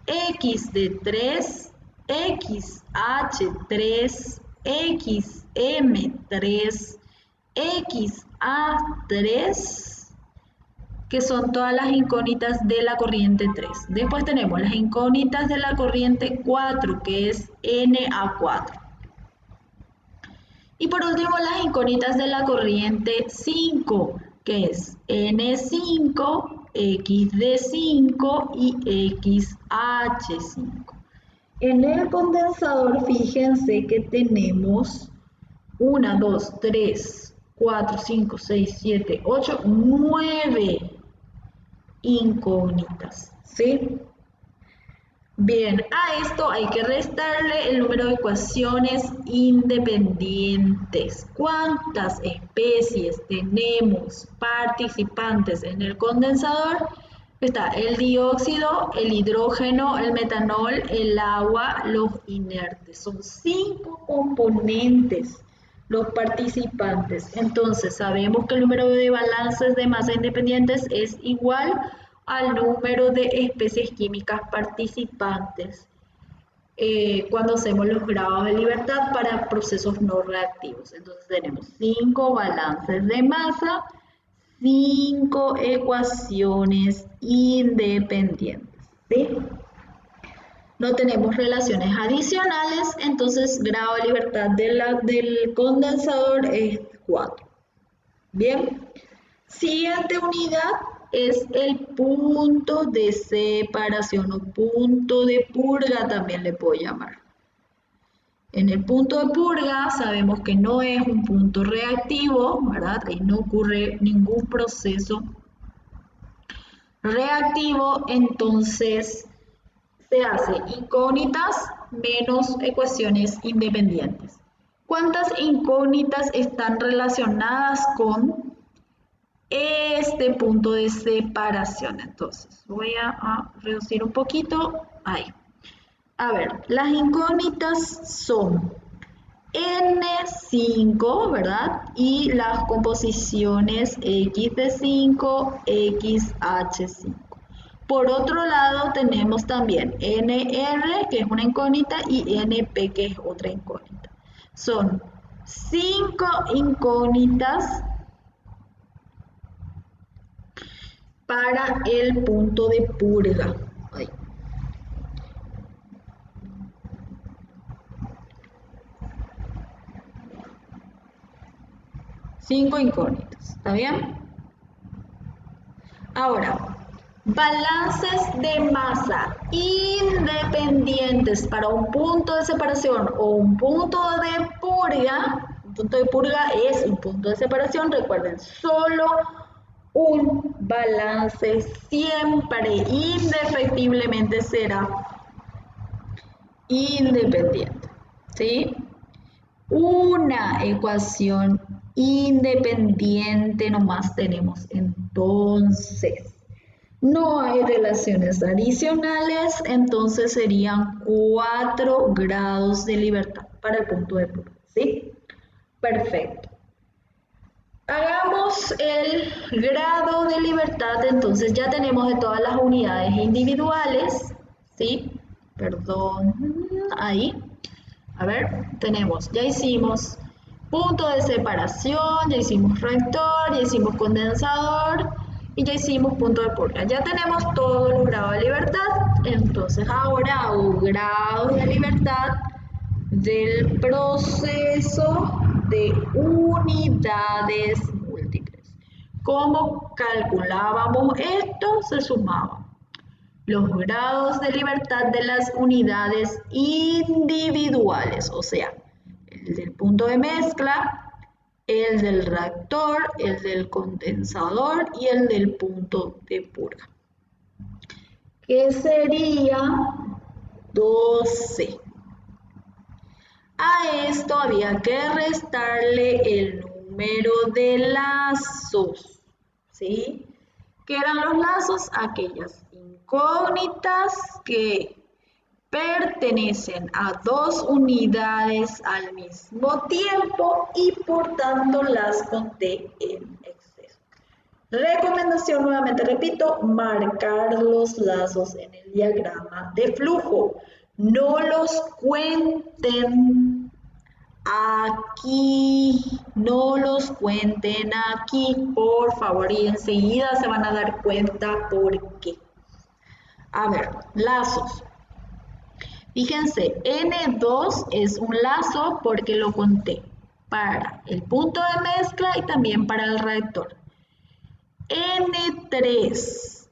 S1: X de 3, XH3, XM3, XA3, que son todas las incógnitas de la corriente 3. Después tenemos las incógnitas de la corriente 4, que es Na4. Y por último, las incógnitas de la corriente 5, que es N5, XD5 y XH5. En el condensador, fíjense que tenemos 1, 2, 3, 4, 5, 6, 7, 8, 9 incógnitas, ¿sí? Bien, a esto hay que restarle el número de ecuaciones independientes. ¿Cuántas especies tenemos participantes en el condensador? Está el dióxido, el hidrógeno, el metanol, el agua, los inertes. Son 5 componentes los participantes. Entonces sabemos que el número de balances de masa independientes es igual al número de especies químicas participantes cuando hacemos los grados de libertad para procesos no reactivos. Entonces tenemos 5 balances de masa, 5 ecuaciones independientes, ¿sí? No tenemos relaciones adicionales, entonces grado de libertad del condensador es 4. Bien, siguiente unidad es el punto de separación o punto de purga, también le puedo llamar. En el punto de purga sabemos que no es un punto reactivo, ¿verdad? Ahí no ocurre ningún proceso reactivo, entonces se hace incógnitas menos ecuaciones independientes. ¿Cuántas incógnitas están relacionadas con este punto de separación? Entonces, voy a reducir un poquito. Ahí. A ver, las incógnitas son N5, ¿verdad? Y las composiciones X de 5, XH5. Por otro lado, tenemos también NR, que es una incógnita, y NP, que es otra incógnita. Son 5 incógnitas para el punto de purga. Ay. Cinco incógnitas, ¿está bien? Ahora, balances de masa independientes para un punto de separación o un punto de purga punto de purga es un punto de separación. Recuerden, solo un balance siempre, indefectiblemente será independiente, ¿sí? Una ecuación independiente nomás tenemos. Entonces, no hay relaciones adicionales, entonces serían 4 grados de libertad para el punto de purga, ¿sí? Perfecto. Hagamos el grado de libertad, entonces ya tenemos de todas las unidades individuales, ¿sí? Perdón, ahí. A ver, tenemos, ya hicimos punto de separación, ya hicimos reactor, ya hicimos condensador y ya hicimos punto de purga. Ya tenemos todos los grados de libertad, entonces ahora hago grados de libertad del proceso de unidades múltiples. ¿Cómo calculábamos esto? Se sumaban los grados de libertad de las unidades individuales, o sea, el del punto de mezcla, el del reactor, el del condensador y el del punto de purga, que sería 12. A esto había que restarle el número de lazos, ¿sí? ¿Qué eran los lazos? Aquellas incógnitas que pertenecen a 2 unidades al mismo tiempo y por tanto las conté en exceso. Recomendación, nuevamente repito, marcar los lazos en el diagrama de flujo. No los cuenten aquí, no los cuenten aquí, por favor, y enseguida se van a dar cuenta por qué. A ver, lazos. Fíjense, N2 es un lazo porque lo conté para el punto de mezcla y también para el reactor. N3,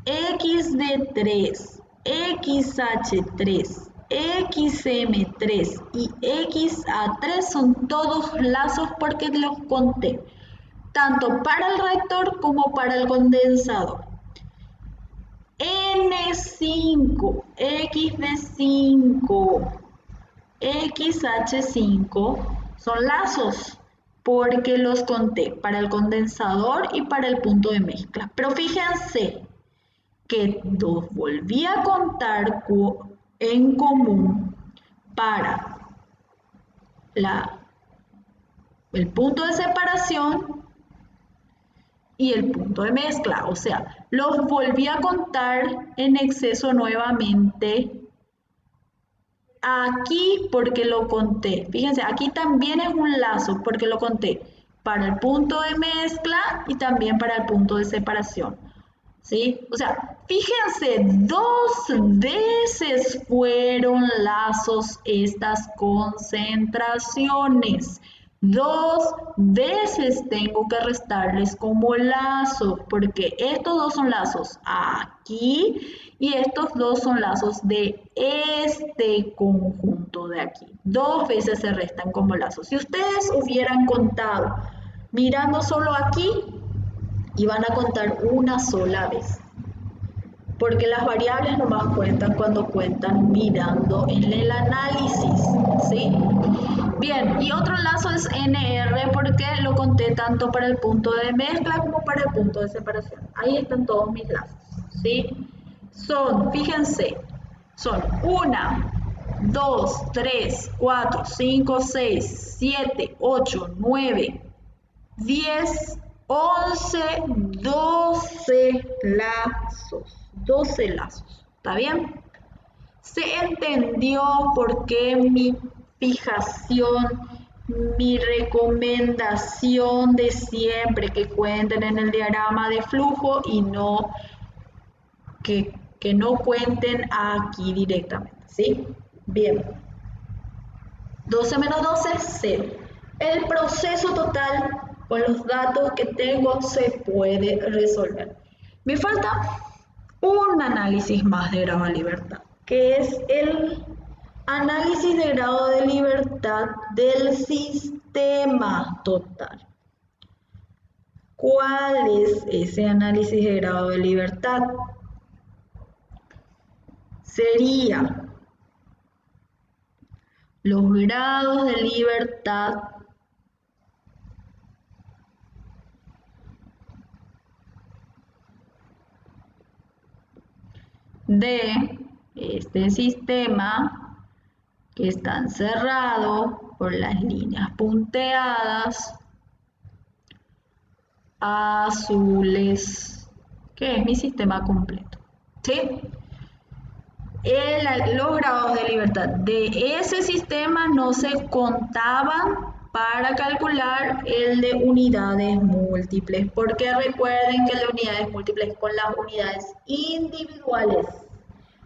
S1: XD3, XH3, XM3 y XA3 son todos lazos porque los conté, tanto para el reactor como para el condensador. N5, XD5, XH5 son lazos porque los conté para el condensador y para el punto de mezcla. Pero fíjense que los volví a contar en común para el punto de separación y el punto de mezcla, o sea, los volví a contar en exceso nuevamente aquí porque lo conté. Fíjense, aquí también es un lazo porque lo conté para el punto de mezcla y también para el punto de separación, ¿sí? O sea, fíjense, 2 veces fueron lazos estas concentraciones. 2 veces tengo que restarles como lazos, porque estos 2 son lazos aquí y estos 2 son lazos de este conjunto de aquí. 2 veces se restan como lazos. Si ustedes hubieran contado mirando solo aquí, iban a contar una sola vez, porque las variables nomás cuentan cuando cuentan mirando en el análisis, ¿sí? Bien, y otro lazo es NR porque lo conté tanto para el punto de mezcla como para el punto de separación. Ahí están todos mis lazos, ¿sí? Fíjense, son 1, 2, 3, 4, 5, 6, 7, 8, 9, 10, 11, 12 lazos. 12 lazos, ¿está bien? Se entendió por qué mi fijación, mi recomendación de siempre que cuenten en el diagrama de flujo y no que no cuenten aquí directamente, ¿sí? Bien. 12 menos 12, 0. El proceso total con los datos que tengo se puede resolver. Me falta un análisis más de grado de libertad, que es el Análisis de grado de libertad del sistema total. ¿Cuál es ese análisis de grado de libertad? Sería los grados de libertad de este sistema que está encerrado por las líneas punteadas azules, que es mi sistema completo, ¿sí? Los grados de libertad de ese sistema no se contaban para calcular el de unidades múltiples, porque recuerden que el de unidades múltiples con las unidades individuales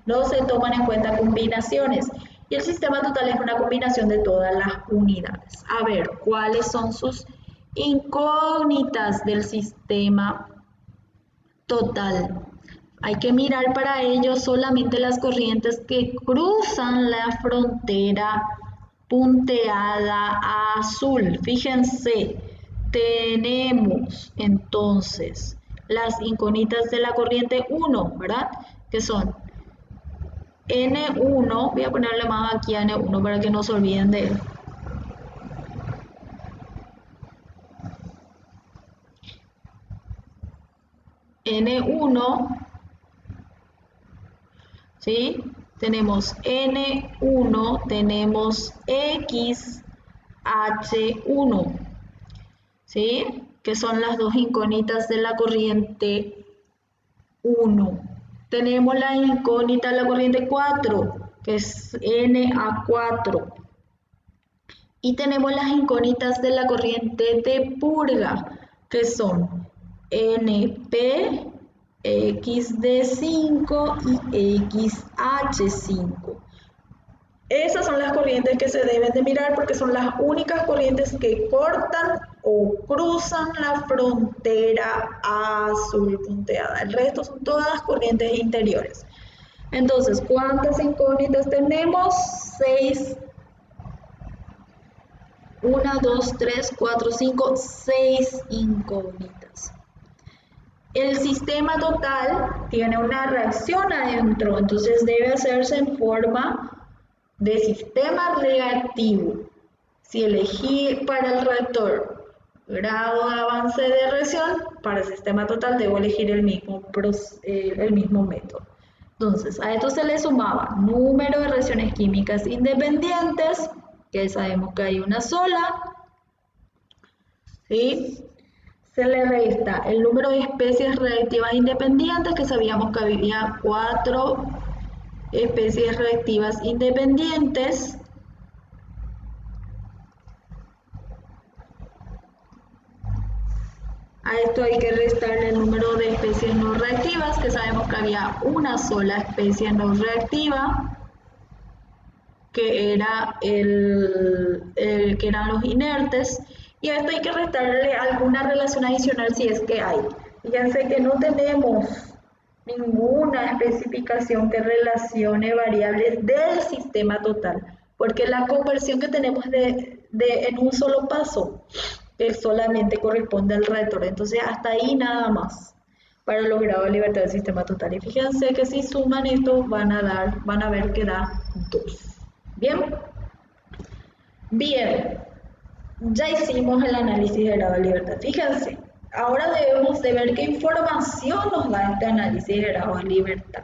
S1: no se toman en cuenta combinaciones, y el sistema total es una combinación de todas las unidades. A ver, ¿cuáles son sus incógnitas del sistema total? Hay que mirar para ello solamente las corrientes que cruzan la frontera punteada azul. Fíjense, tenemos entonces las incógnitas de la corriente 1, ¿verdad? Que son N1, voy a ponerle más aquí a N1 para que no se olviden de él. N1, ¿sí? Tenemos N1, tenemos XH1, ¿sí? Que son las dos incógnitas de la corriente 1. Tenemos la incógnita de la corriente 4, que es Na4. Y tenemos las incógnitas de la corriente de purga, que son NP, XD5 y XH5. Esas son las corrientes que se deben de mirar porque son las únicas corrientes que cortan o cruzan la frontera azul punteada. El resto son todas corrientes interiores. Entonces, ¿cuántas incógnitas tenemos? 6. 1, 2, 3, 4, 5, 6 incógnitas. El sistema total tiene una reacción adentro, entonces debe hacerse en forma de sistema reactivo. Si elegí para el reactor grado de avance de reacción, para el sistema total debo elegir el mismo método. Entonces, a esto se le sumaba número de reacciones químicas independientes, que sabemos que hay una sola, ¿sí? Se le resta el número de especies reactivas independientes, que sabíamos que había 4 especies reactivas independientes. A esto hay que restarle el número de especies no reactivas, que sabemos que había una sola especie no reactiva, que era que eran los inertes, y a esto hay que restarle alguna relación adicional si es que hay. Fíjense que no tenemos ninguna especificación que relacione variables del sistema total, porque la conversión que tenemos en un solo paso, que solamente corresponde al reactor, entonces hasta ahí nada más para los grados de libertad del sistema total. Y fíjense que si suman esto van a ver que da 2. Bien, ya hicimos el análisis de grado de libertad. Fíjense, ahora debemos de ver qué información nos da este análisis de grado de libertad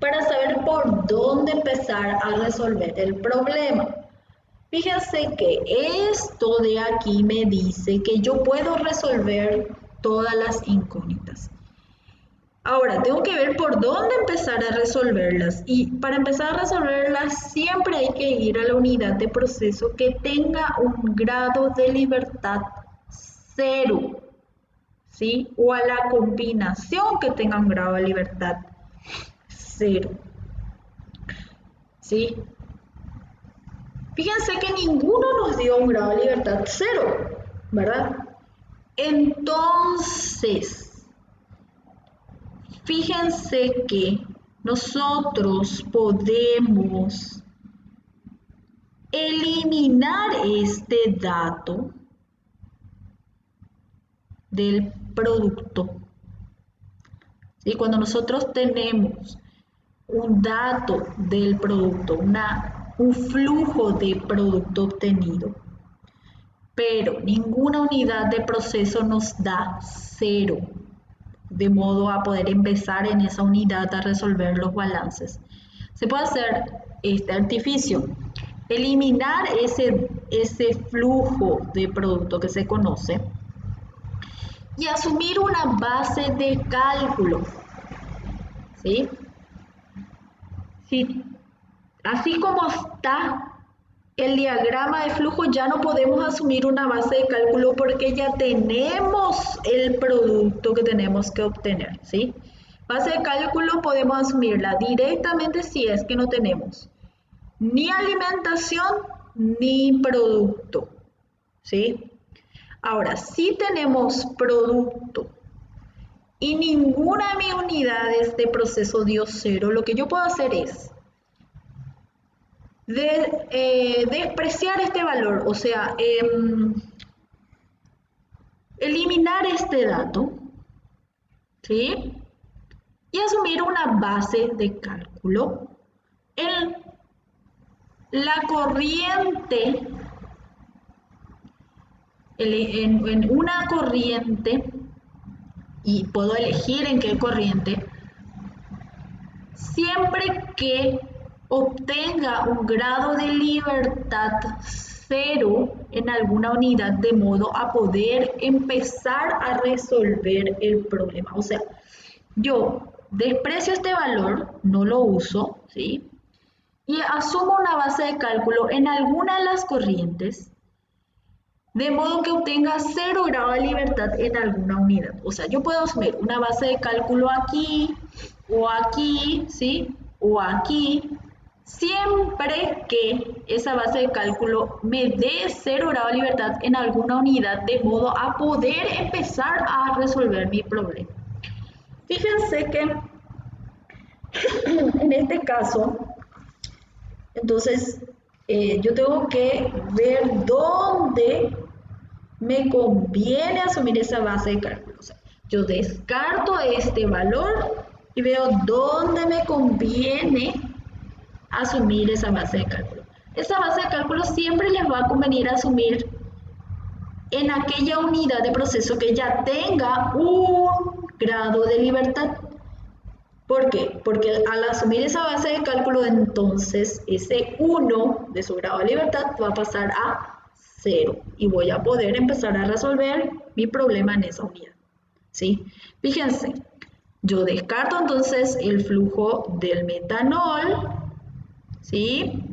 S1: para saber por dónde empezar a resolver el problema. Fíjense que esto de aquí me dice que yo puedo resolver todas las incógnitas. Ahora, tengo que ver por dónde empezar a resolverlas, y para empezar a resolverlas siempre hay que ir a la unidad de proceso que tenga un grado de libertad 0, ¿sí? O a la combinación que tenga un grado de libertad 0, ¿sí? Fíjense que ninguno nos dio un grado de libertad 0, ¿verdad? Entonces, fíjense que nosotros podemos eliminar este dato del producto. ¿Sí? Cuando nosotros tenemos un dato del producto, un flujo de producto obtenido, pero ninguna unidad de proceso nos da 0, de modo a poder empezar en esa unidad a resolver los balances. Se puede hacer este artificio, eliminar ese flujo de producto que se conoce y asumir una base de cálculo, ¿sí? Sí, así como está el diagrama de flujo, ya no podemos asumir una base de cálculo porque ya tenemos el producto que tenemos que obtener, ¿sí? Base de cálculo podemos asumirla directamente si es que no tenemos ni alimentación ni producto, ¿sí? Ahora, si tenemos producto y ninguna de mis unidades de proceso dio 0, lo que yo puedo hacer es despreciar este valor, o sea, eliminar este dato, ¿sí? Y asumir una base de cálculo en la corriente, en una corriente, y puedo elegir en qué corriente, siempre que obtenga un grado de libertad 0 en alguna unidad, de modo a poder empezar a resolver el problema. O sea, yo desprecio este valor, no lo uso, ¿sí? Y asumo una base de cálculo en alguna de las corrientes, de modo que obtenga 0 grado de libertad en alguna unidad. O sea, yo puedo asumir una base de cálculo aquí, o aquí, ¿sí? O aquí, siempre que esa base de cálculo me dé 0 grado de libertad en alguna unidad, de modo a poder empezar a resolver mi problema. Fíjense que en este caso, entonces, yo tengo que ver dónde me conviene asumir esa base de cálculo. O sea, yo descarto este valor y veo dónde me conviene asumir esa base de cálculo. Esa base de cálculo siempre les va a convenir asumir en aquella unidad de proceso que ya tenga un grado de libertad. ¿Por qué? Porque al asumir esa base de cálculo, entonces ese 1 de su grado de libertad va a pasar a 0 y voy a poder empezar a resolver mi problema en esa unidad, ¿sí? Fíjense, yo descarto entonces el flujo del metanol, ¿sí?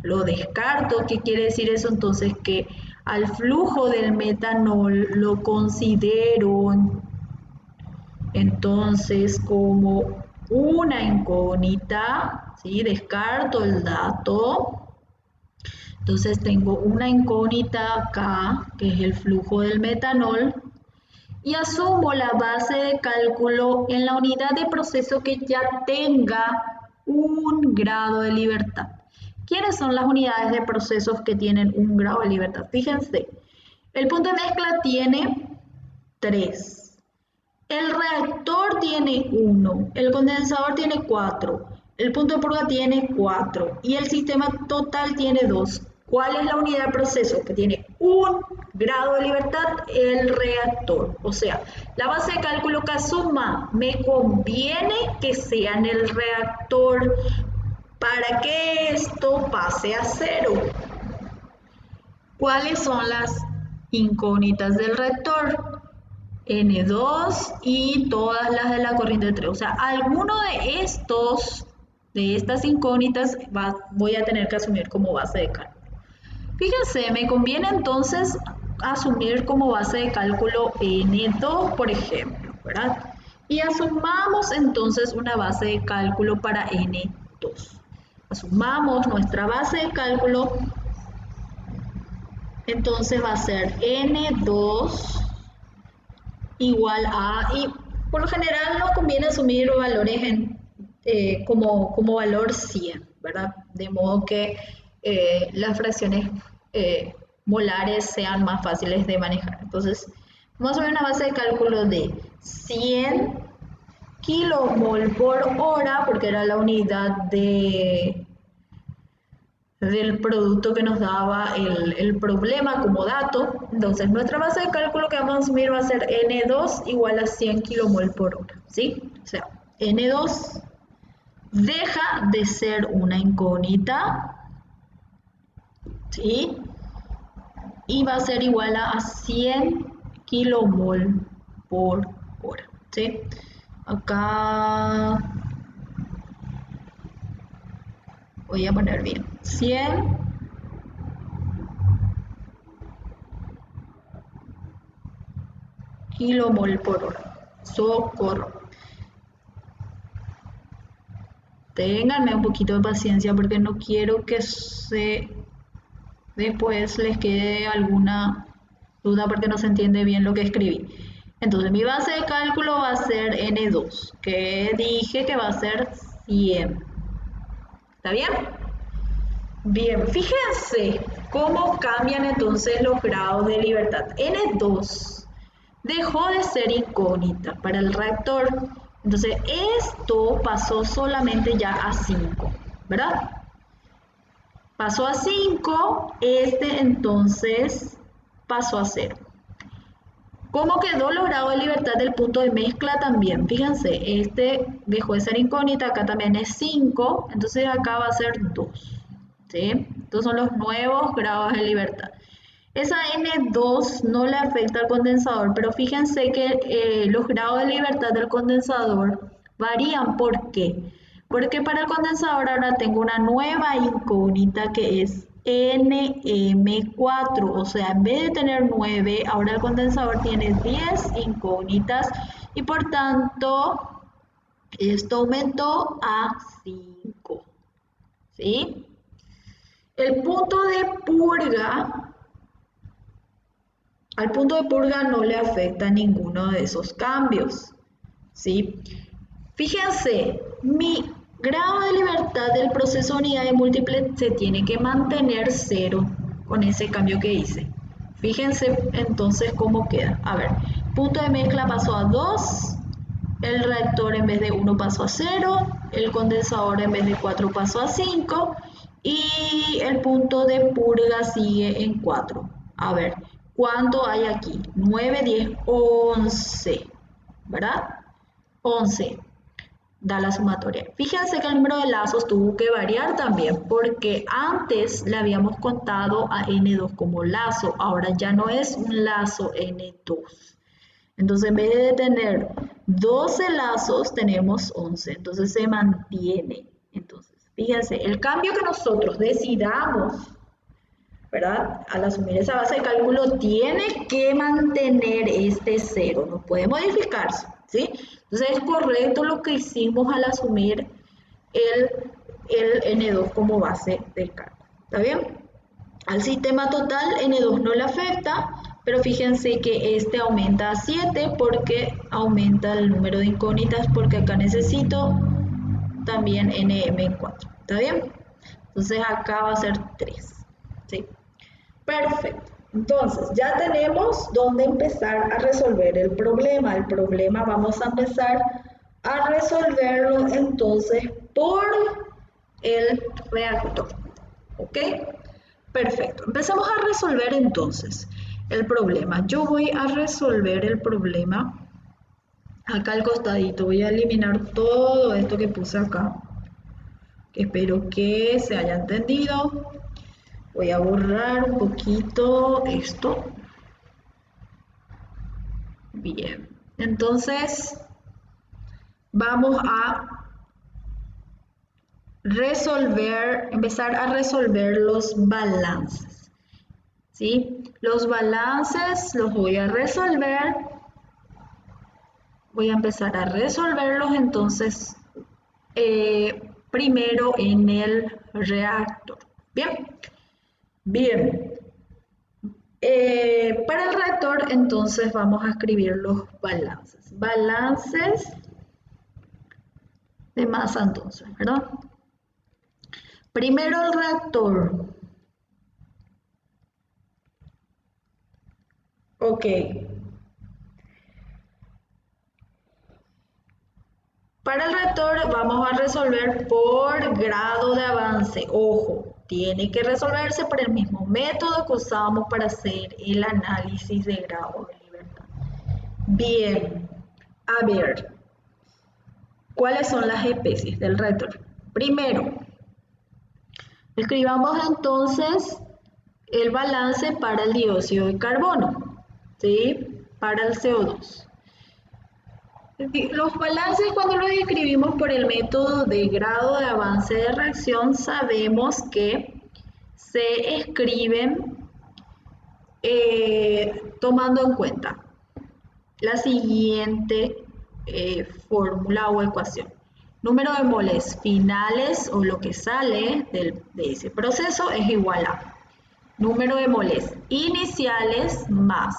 S1: Lo descarto. ¿Qué quiere decir eso? Entonces que al flujo del metanol lo considero entonces como una incógnita, ¿sí? Descarto el dato. Entonces tengo una incógnita acá, que es el flujo del metanol, y asumo la base de cálculo en la unidad de proceso que ya tenga un grado de libertad. ¿Quiénes son las unidades de procesos que tienen un grado de libertad? Fíjense, el punto de mezcla tiene 3. El reactor tiene 1, el condensador tiene 4, el punto de purga tiene 4 y el sistema total tiene 2. ¿Cuál es la unidad de proceso que tiene un grado de libertad? El reactor. O sea, la base de cálculo que asuma me conviene que sea en el reactor para que esto pase a 0. ¿Cuáles son las incógnitas del reactor? N2 y todas las de la corriente 3. O sea, alguno de estas incógnitas voy a tener que asumir como base de cálculo. Fíjense, me conviene entonces asumir como base de cálculo N2, por ejemplo, ¿verdad? Y asumamos entonces una base de cálculo para N2. Asumamos nuestra base de cálculo, entonces va a ser N2 igual a, y por lo general nos conviene asumir valores como valor 100, ¿verdad? De modo que las fracciones molares sean más fáciles de manejar. Entonces, vamos a ver una base de cálculo de 100 kilomol por hora, porque era la unidad del producto que nos daba el problema como dato. Entonces, nuestra base de cálculo que vamos a asumir va a ser N2 igual a 100 kilomol por hora, ¿sí? O sea, N2 deja de ser una incógnita, ¿sí? Y va a ser igual a 100 kilomol por hora, ¿sí? Acá voy a poner bien 100 kilomol por hora. Socorro. Ténganme un poquito de paciencia porque no quiero que después les quede alguna duda porque no se entiende bien lo que escribí. Entonces mi base de cálculo va a ser N2, que dije que va a ser 100. ¿Está bien? Bien, fíjense cómo cambian entonces los grados de libertad. N2 dejó de ser incógnita para el reactor. Entonces esto pasó solamente ya a 5, ¿verdad? Pasó a 5, este entonces pasó a 0. ¿Cómo quedó los grados de libertad del punto de mezcla también? Fíjense, este dejó de ser incógnita, acá también es 5, entonces acá va a ser 2. ¿Sí? Estos son los nuevos grados de libertad. Esa N2 no le afecta al condensador, pero fíjense que los grados de libertad del condensador varían. ¿Por qué? Porque para el condensador ahora tengo una nueva incógnita que es NM4, o sea, en vez de tener 9, ahora el condensador tiene 10 incógnitas y por tanto esto aumentó a 5. ¿Sí? El punto de purga, al punto de purga no le afecta ninguno de esos cambios, ¿sí? Fíjense, mi grado de libertad del proceso unidad de múltiple se tiene que mantener 0 con ese cambio que hice. Fíjense entonces cómo queda. A ver, punto de mezcla pasó a 2, el reactor en vez de 1 pasó a 0, el condensador en vez de 4 pasó a 5 y el punto de purga sigue en 4. A ver, ¿cuánto hay aquí? 9, 10, 11, ¿verdad? 11 da la sumatoria. Fíjense que el número de lazos tuvo que variar también, porque antes le habíamos contado a N2 como lazo, ahora ya no es un lazo N2. Entonces, en vez de tener 12 lazos, tenemos 11. Entonces, se mantiene. Entonces, fíjense, el cambio que nosotros decidamos, ¿verdad? Al asumir esa base de cálculo, tiene que mantener este 0. No puede modificarse, ¿sí? Entonces, es correcto lo que hicimos al asumir el N2 como base del cálculo. ¿Está bien? Al sistema total, N2 no le afecta, pero fíjense que este aumenta a 7 porque aumenta el número de incógnitas, porque acá necesito también NM4. ¿Está bien? Entonces acá va a ser 3. ¿Sí? Perfecto. Entonces ya tenemos dónde empezar a resolver el problema. El problema vamos a empezar a resolverlo entonces por el reactor. ¿Ok? Perfecto. Empezamos a resolver entonces el problema. Yo voy a resolver el problema acá al costadito. Voy a eliminar todo esto que puse acá. Espero que se haya entendido. Voy a borrar un poquito esto. Bien. Entonces, vamos a empezar a resolver los balances. ¿Sí? Los balances los voy a resolver. Voy a empezar a resolverlos entonces primero en el reactor. Bien. Bien. Para el reactor entonces vamos a escribir los balances. Balances de masa entonces, ¿verdad? Primero el reactor. Ok. Para el reactor vamos a resolver por grado de avance. Ojo, tiene que resolverse por el mismo método que usamos para hacer el análisis de grado de libertad. Bien, a ver, ¿cuáles son las especies del reactor? Primero, escribamos entonces el balance para el dióxido de carbono, ¿sí? Para el CO2. Los balances, cuando los escribimos por el método de grado de avance de reacción, sabemos que se escriben tomando en cuenta la siguiente fórmula o ecuación. Número de moles finales o lo que sale de ese proceso es igual a número de moles iniciales más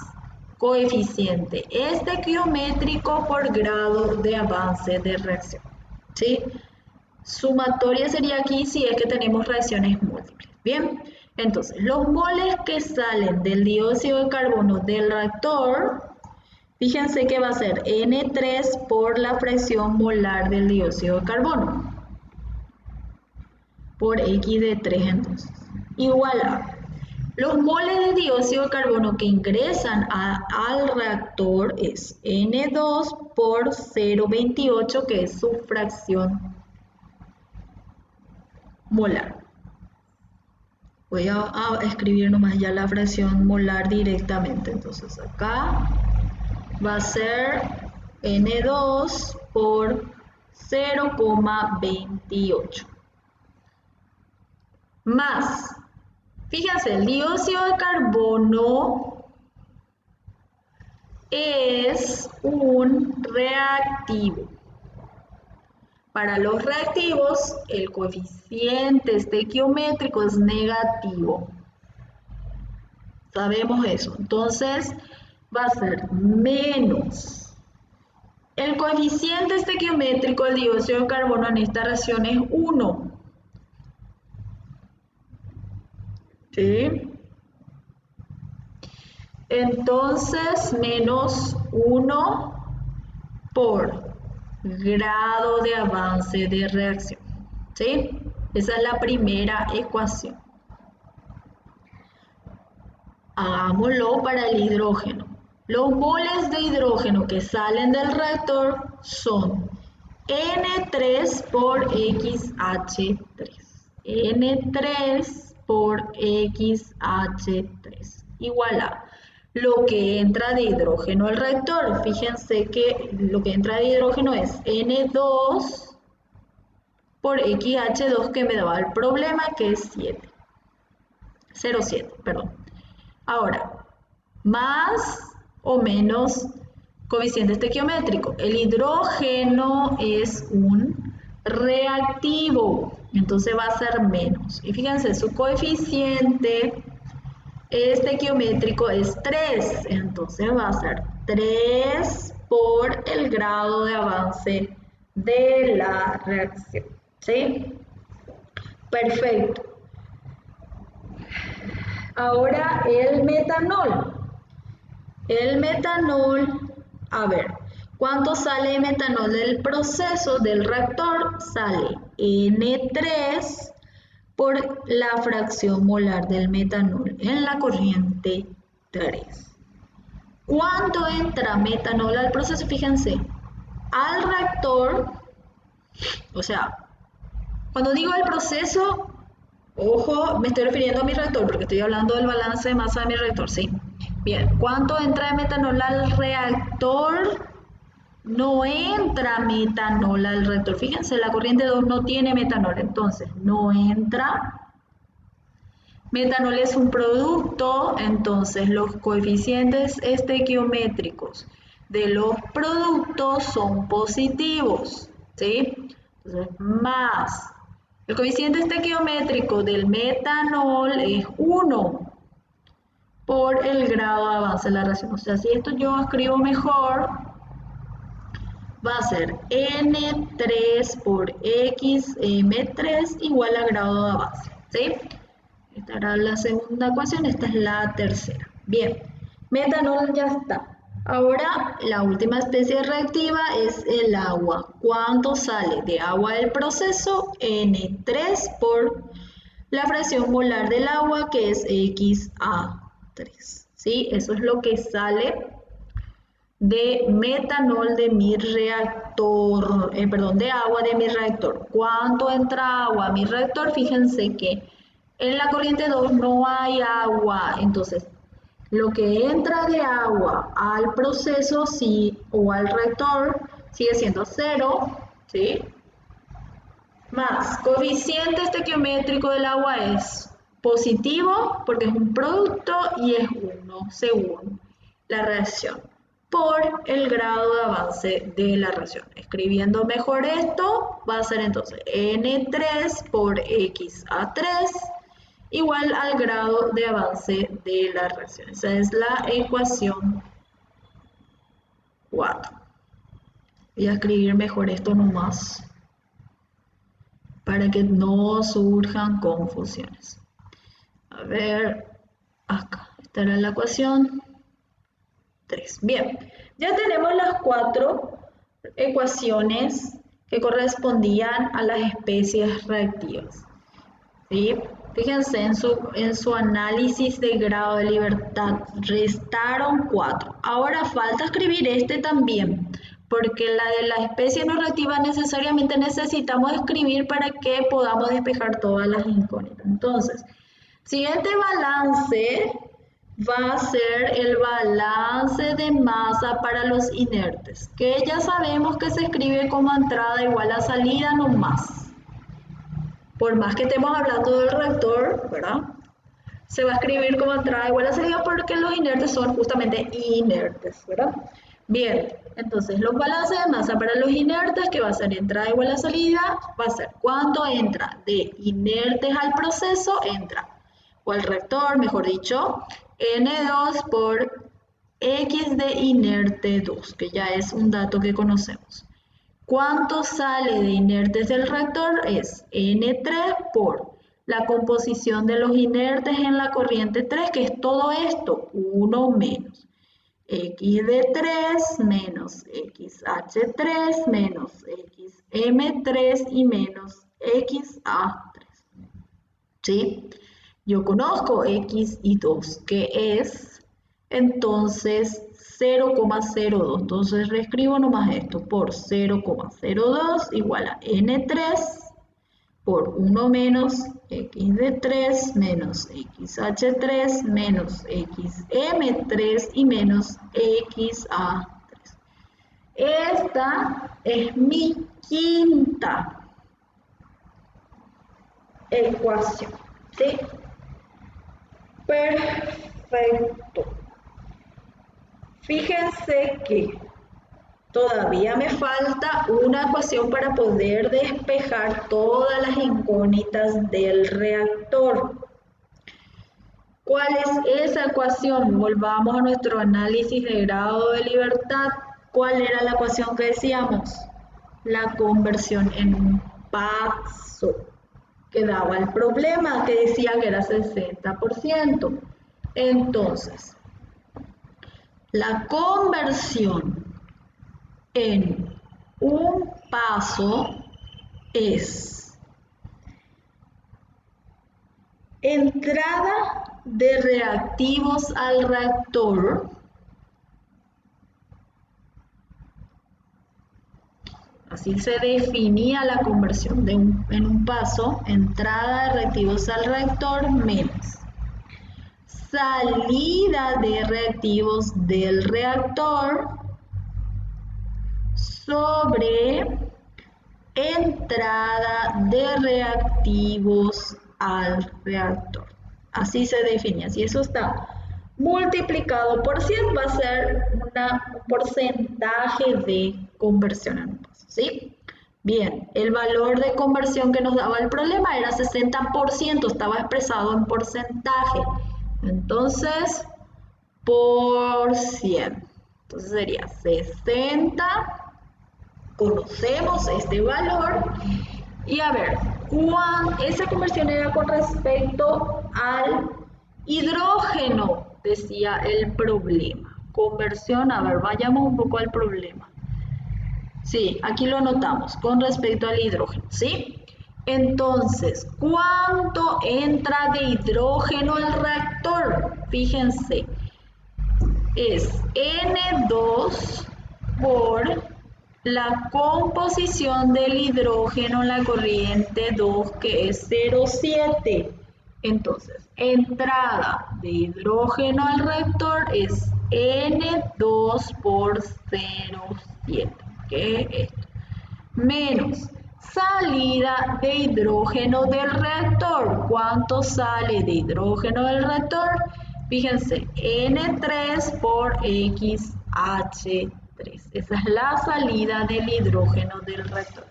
S1: coeficiente estequiométrico por grado de avance de reacción. ¿Sí? Sumatoria sería aquí si es que tenemos reacciones múltiples. Bien, entonces los moles que salen del dióxido de carbono del reactor, fíjense que va a ser N3 por la fracción molar del dióxido de carbono, por X de 3 entonces, igual a los moles de dióxido de carbono que ingresan al reactor es N2 por 0,28, que es su fracción molar. Voy a escribir nomás ya la fracción molar directamente. Entonces acá va a ser N2 por 0,28. Más, fíjense, el dióxido de carbono es un reactivo. Para los reactivos, el coeficiente estequiométrico es negativo. Sabemos eso. Entonces, va a ser menos. El coeficiente estequiométrico del dióxido de carbono en esta reacción es 1. ¿Sí? Entonces, menos 1 por grado de avance de reacción. ¿Sí? Esa es la primera ecuación. Hagámoslo para el hidrógeno. Los moles de hidrógeno que salen del reactor son N3 por XH3. N3 por XH3 igual a lo que entra de hidrógeno al reactor. Fíjense que lo que entra de hidrógeno es N2 por XH2, que me daba el problema, que es 7. 0,7, perdón. Ahora, más o menos coeficiente estequiométrico. El hidrógeno es un reactivo, entonces va a ser menos. Y fíjense, su coeficiente estequiométrico es 3, entonces va a ser 3 por el grado de avance de la reacción. ¿Sí? Perfecto. Ahora el metanol. El metanol, a ver, ¿cuánto sale de metanol del proceso del reactor? Sale N3 por la fracción molar del metanol en la corriente 3. ¿Cuánto entra metanol al proceso? Fíjense, al reactor, o sea, cuando digo el proceso, ojo, me estoy refiriendo a mi reactor porque estoy hablando del balance de masa de mi reactor, ¿sí? Bien, ¿cuánto entra de metanol al reactor? No entra metanol al reactor. Fíjense, la corriente 2 no tiene metanol, entonces no entra. Metanol es un producto, entonces los coeficientes estequiométricos de los productos son positivos, ¿sí? Entonces, más. El coeficiente estequiométrico del metanol es 1 por el grado de avance de la reacción. O sea, si esto yo escribo mejor, va a ser N3 por XM3 igual a grado de avance, ¿sí? Esta era la segunda ecuación, esta es la tercera. Bien, metanol ya está. Ahora, la última especie reactiva es el agua. ¿Cuánto sale de agua del proceso? N3 por la fracción molar del agua, que es XA3. ¿Sí? Eso es lo que sale de metanol de mi reactor, de agua de mi reactor. ¿Cuánto entra agua a mi reactor? Fíjense que en la corriente 2 no hay agua, entonces lo que entra de agua al proceso o al reactor sigue siendo 0, ¿sí? Más coeficiente estequiométrico del agua es positivo porque es un producto y es 1 según la reacción por el grado de avance de la reacción. Escribiendo mejor esto va a ser entonces N3 por XA3 igual al grado de avance de la reacción. Esa es la ecuación 4. Voy a escribir mejor esto nomás para que no surjan confusiones. A ver, acá, esta era la ecuación 3. Bien, ya tenemos las 4 ecuaciones que correspondían a las especies reactivas. ¿Sí? Fíjense en su análisis de grado de libertad, restaron 4. Ahora falta escribir este también, porque la de la especie no reactiva necesariamente necesitamos escribir para que podamos despejar todas las incógnitas. Entonces, siguiente balance va a ser el balance de masa para los inertes, que ya sabemos que se escribe como entrada igual a salida nomás. Por más que estemos hablando del reactor, ¿verdad? Se va a escribir como entrada igual a salida porque los inertes son justamente inertes, ¿verdad? Bien, entonces los balances de masa para los inertes, que va a ser entrada igual a salida, va a ser cuánto entra de inertes al proceso, o al reactor, mejor dicho, N2 por X de inerte 2, que ya es un dato que conocemos. ¿Cuánto sale de inertes del reactor? Es N3 por la composición de los inertes en la corriente 3, que es todo esto, 1 menos X de 3 menos XH3 menos XM3 y menos XA3. ¿Sí? Yo conozco X y 2, que es entonces 0,02. Entonces reescribo nomás esto por 0,02 igual a N3 por 1 menos X de 3 menos XH3 menos XM3 y menos XA3. Esta es mi quinta ecuación. ¿Sí? Perfecto. Fíjense que todavía me falta una ecuación para poder despejar todas las incógnitas del reactor. ¿Cuál es esa ecuación? Volvamos a nuestro análisis de grado de libertad. ¿Cuál era la ecuación que decíamos? La conversión en un paso que daba el problema, que decía que era 60%. Entonces, la conversión en un paso es entrada de reactivos al reactor Así se definía la conversión en un paso, entrada de reactivos al reactor menos salida de reactivos del reactor sobre entrada de reactivos al reactor. Así se define, si eso está multiplicado por 100 va a ser un porcentaje de conversión en un paso, ¿sí? Bien, el valor de conversión que nos daba el problema era 60%, estaba expresado en porcentaje. Entonces, por 100. Entonces sería 60 conocemos este valor. Y a ver, esa conversión era con respecto al hidrógeno, decía el problema. Conversión, a ver, vayamos un poco al problema. Sí, aquí lo notamos, con respecto al hidrógeno, ¿sí? Entonces, ¿cuánto entra de hidrógeno al reactor? Fíjense, es N2 por la composición del hidrógeno en la corriente 2, que es 0,7. Entonces, entrada de hidrógeno al reactor es N2 por 0,7, que es esto, menos salida de hidrógeno del reactor. ¿Cuánto sale de hidrógeno del reactor? Fíjense, N3 por XH3. Esa es la salida del hidrógeno del reactor.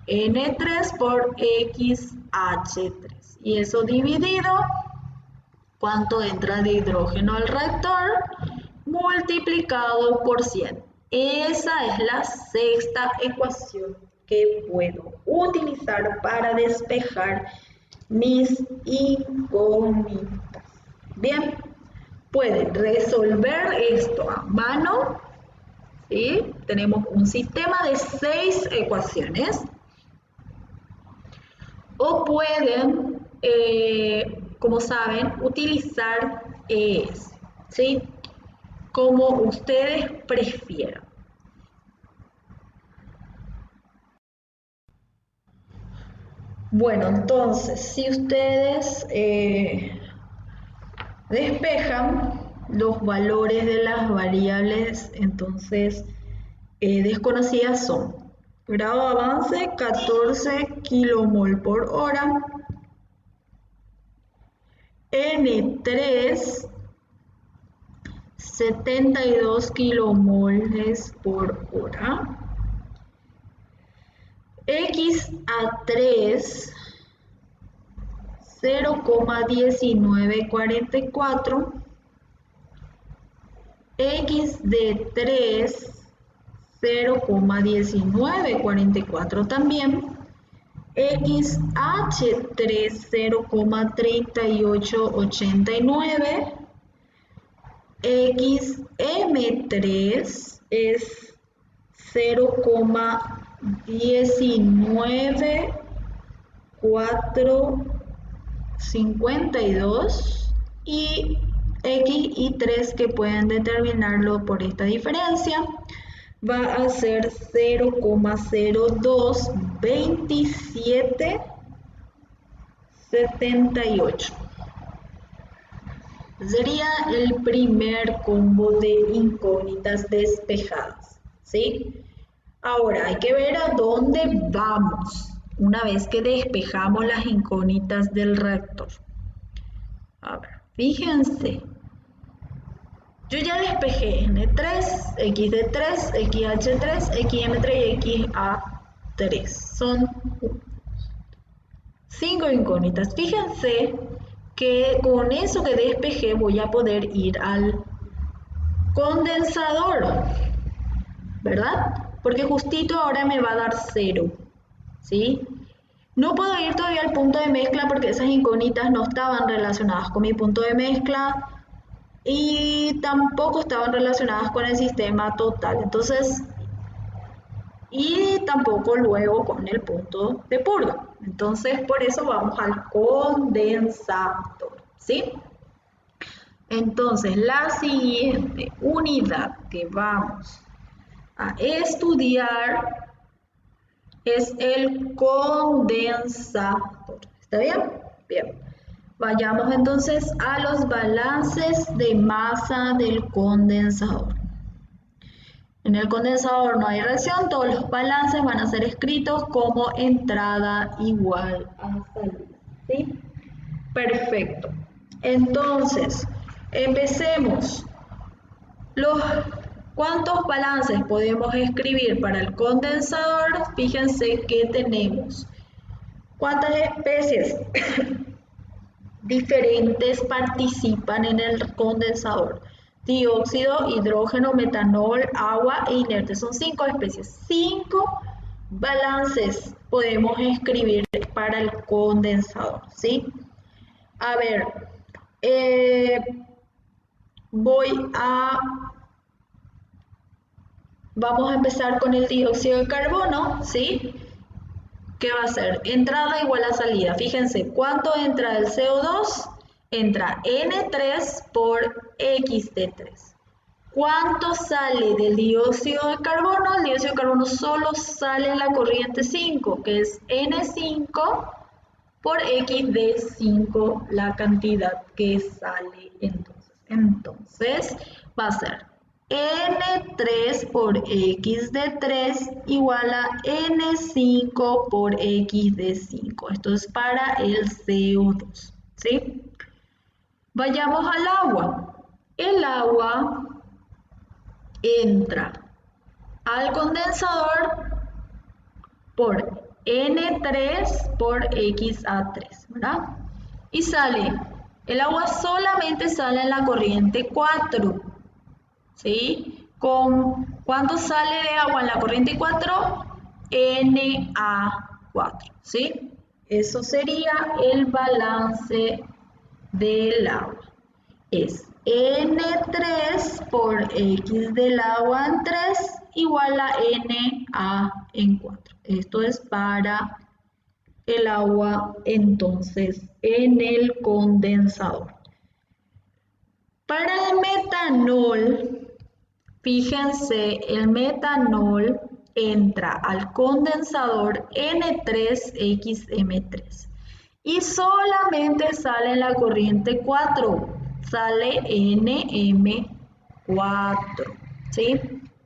S1: N3 por XH3. Y eso dividido, ¿cuánto entra de hidrógeno al reactor? Multiplicado por 100. Esa es la sexta ecuación que puedo utilizar para despejar mis incógnitas. Bien, pueden resolver esto a mano, ¿sí? Tenemos un sistema de 6 ecuaciones. O pueden, como saben, utilizar ES, ¿sí? Como ustedes prefieran. Bueno, entonces, si ustedes despejan los valores de las variables, entonces, desconocidas son grado de avance 14 kilomol por hora, N3 72 kilomoles por hora, XA3 0,1944, XD3 0,1944 también, XH3 0,3889, XM3 es 0,19452 y X y 3, que pueden determinarlo por esta diferencia, va a ser 0,022778. Sería el primer combo de incógnitas despejadas, ¿sí? Ahora hay que ver a dónde vamos una vez que despejamos las incógnitas del reactor. A ver, fíjense. Yo ya despejé N3, XD3, XH3, XM3 y XA3. Son 5 incógnitas. Fíjense que con eso que despejé voy a poder ir al condensador, ¿verdad? Porque justito ahora me va a dar 0, ¿sí? No puedo ir todavía al punto de mezcla porque esas incógnitas no estaban relacionadas con mi punto de mezcla y tampoco estaban relacionadas con el sistema total. Entonces, y tampoco luego con el punto de purga. Entonces, por eso vamos al condensador, ¿sí? Entonces, la siguiente unidad que vamos a estudiar es el condensador. ¿Está bien? Bien. Vayamos entonces a los balances de masa del condensador. En el condensador no hay reacción, todos los balances van a ser escritos como entrada igual a salida, ¿sí? Perfecto. Entonces, empecemos. ¿Cuántos balances podemos escribir para el condensador? Fíjense que tenemos. ¿Cuántas especies diferentes participan en el condensador? Dióxido, hidrógeno, metanol, agua e inerte. Son 5 especies. 5 balances podemos escribir para el condensador, ¿sí? A ver, vamos a empezar con el dióxido de carbono, ¿sí? ¿Qué va a ser? Entrada igual a salida. Fíjense, ¿cuánto entra del CO2? Entra N3 por X de 3. ¿Cuánto sale del dióxido de carbono? El dióxido de carbono solo sale en la corriente 5, que es N5 por X de 5, la cantidad que sale entonces. Entonces va a ser N3 por X de 3 igual a N5 por X de 5. Esto es para el CO2, ¿sí? Vayamos al agua. El agua entra al condensador por N3 por XA3, ¿verdad? Y sale, el agua solamente sale en la corriente 4, ¿sí? ¿Cuánto sale de agua en la corriente 4? Na4, ¿sí? Eso sería el balance del agua. Es N3 por X del agua en 3 igual a Na en 4. Esto es para el agua entonces en el condensador. Para el metanol, fíjense, el metanol entra al condensador N3XM3 y solamente sale en la corriente 4, sale NM4, ¿sí?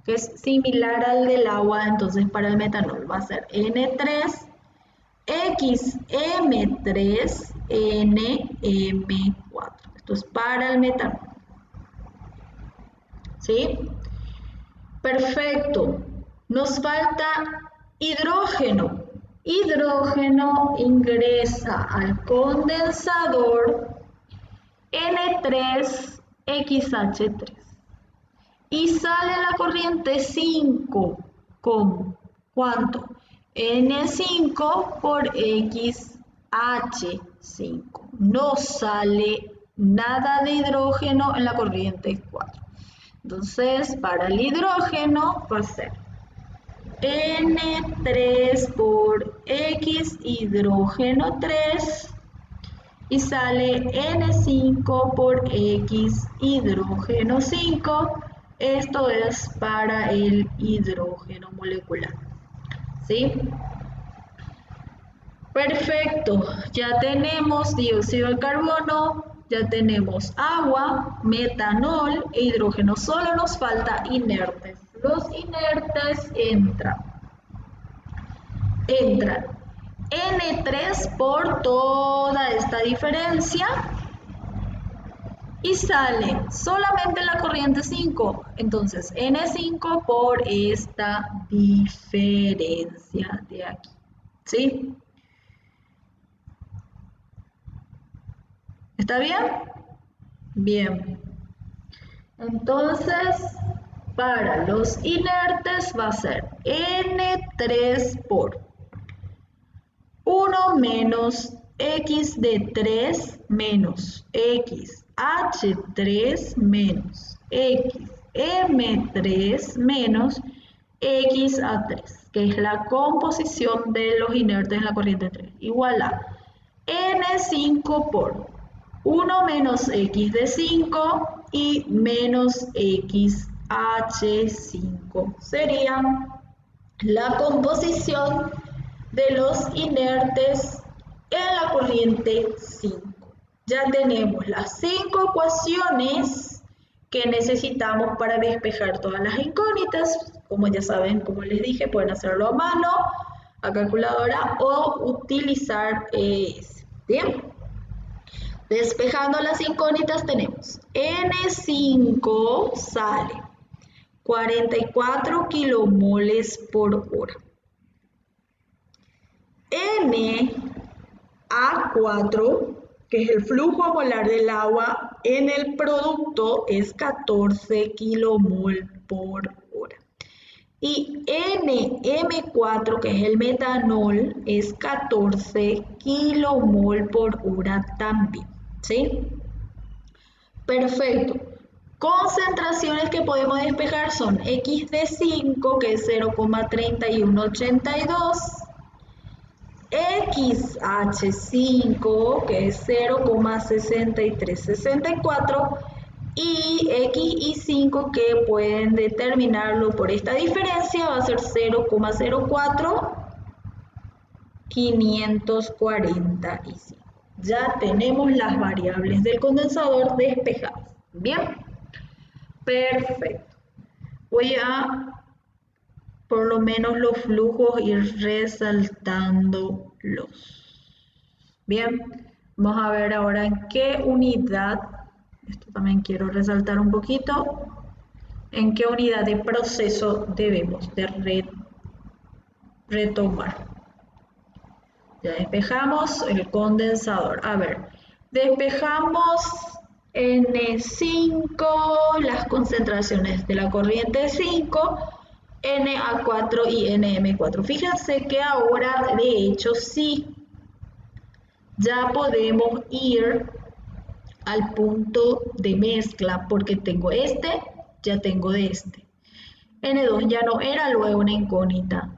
S1: Que es similar al del agua, entonces para el metanol va a ser N3XM3NM4. Esto es para el metanol, ¿sí? Perfecto. Nos falta hidrógeno. Hidrógeno ingresa al condensador N3XH3 y sale la corriente 5 con ¿cuánto? N5 por XH5. No sale nada de hidrógeno en la corriente 4. Entonces, para el hidrógeno va a ser N3 por X hidrógeno 3 y sale N5 por X hidrógeno 5. Esto es para el hidrógeno molecular, ¿sí? Perfecto, ya tenemos dióxido de carbono, ya tenemos agua, metanol e hidrógeno. Solo nos falta inertes. Los inertes entran N3 por toda esta diferencia y sale solamente la corriente 5. Entonces N5 por esta diferencia de aquí, ¿sí? ¿Está bien? Bien. Entonces, para los inertes va a ser N3 por 1 menos X de 3 menos XH3 menos XM3 menos XA3, que es la composición de los inertes en la corriente 3, igual a N5 por 1 menos X de 5 y menos XH5. Sería la composición de los inertes en la corriente 5. Ya tenemos las 5 ecuaciones que necesitamos para despejar todas las incógnitas. Como ya saben, como les dije, pueden hacerlo a mano, a calculadora o utilizar ¿bien? Despejando las incógnitas tenemos N5 sale 44 kilomoles por hora. Na4, que es el flujo molar del agua en el producto, es 14 kilomol por hora. Y NM4, que es el metanol, es 14 kilomol por hora también, ¿sí? Perfecto. Concentraciones que podemos despejar son X de 5, que es 0,3182, XH5, que es 0,6364, y X y 5, que pueden determinarlo por esta diferencia, va a ser 0,04545. Ya tenemos las variables del condensador despejadas. Bien, perfecto. Voy a, por lo menos los flujos, ir resaltándolos. Bien, vamos a ver ahora en qué unidad, esto también quiero resaltar un poquito, en qué unidad de proceso debemos de retomar. Ya despejamos el condensador. A ver, despejamos N5, las concentraciones de la corriente 5, Na4 y Nm4. Fíjense que ahora, de hecho, sí, ya podemos ir al punto de mezcla porque tengo este, ya tengo de este. N2 ya no era luego una incógnita.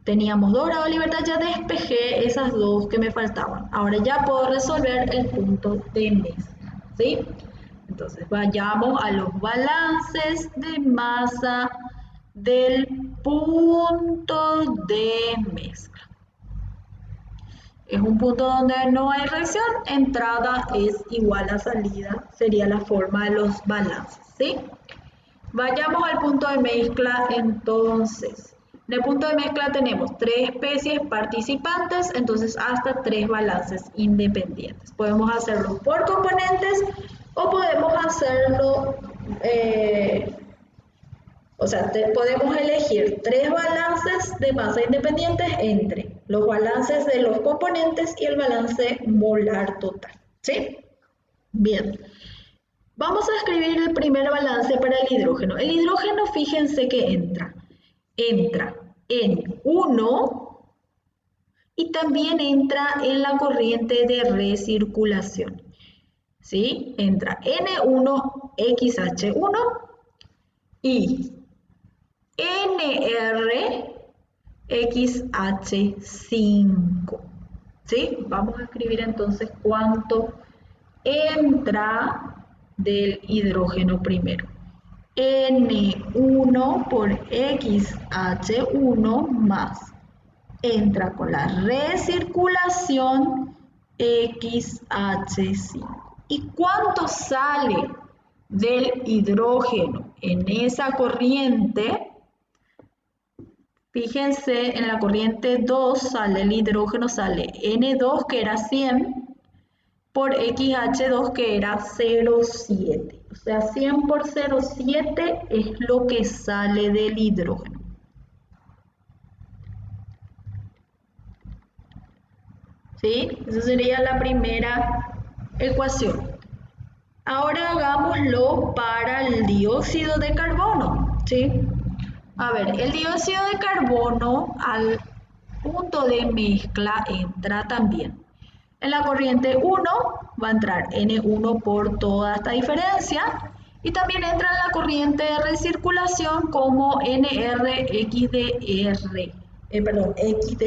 S1: Teníamos 2 grados de libertad, ya despejé esas dos que me faltaban. Ahora ya puedo resolver el punto de mezcla, ¿sí? Entonces vayamos a los balances de masa del punto de mezcla. Es un punto donde no hay reacción, entrada es igual a salida, sería la forma de los balances, ¿sí? Vayamos al punto de mezcla entonces. En el punto de mezcla tenemos 3 especies participantes, entonces hasta 3 balances independientes. Podemos hacerlo por componentes o podemos hacerlo, podemos elegir 3 balances de masa independientes entre los balances de los componentes y el balance molar total, ¿sí? Bien. Vamos a escribir el primer balance para el hidrógeno. El hidrógeno, fíjense que entra en 1 y también entra en la corriente de recirculación. ¿Sí? Entra N1XH1 y NRXH5. ¿Sí? Vamos a escribir entonces cuánto entra del hidrógeno primero. N1 por XH1 más. Entra con la recirculación XH5. ¿Y cuánto sale del hidrógeno en esa corriente? Fíjense, en la corriente 2 sale el hidrógeno, sale N2, que era 100, por XH2, que era 0,7. O sea, 100 por 0,7 es lo que sale del hidrógeno. ¿Sí? Esa sería la primera ecuación. Ahora hagámoslo para el dióxido de carbono. ¿Sí? A ver, el dióxido de carbono al punto de mezcla entra también. En la corriente 1 va a entrar N1 por toda esta diferencia y también entra en la corriente de recirculación como X de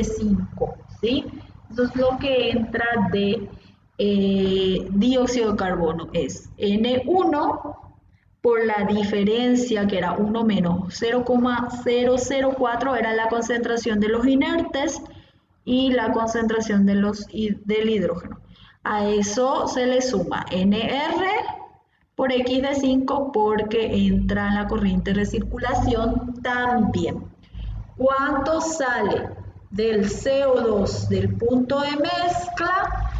S1: 5, ¿sí? Eso es lo que entra de dióxido de carbono, es N1 por la diferencia que era 1 menos 0,004 era la concentración de los inertes y la concentración del hidrógeno. A eso se le suma NR por X de 5 porque entra en la corriente de recirculación también. ¿Cuánto sale del CO2 del punto de mezcla?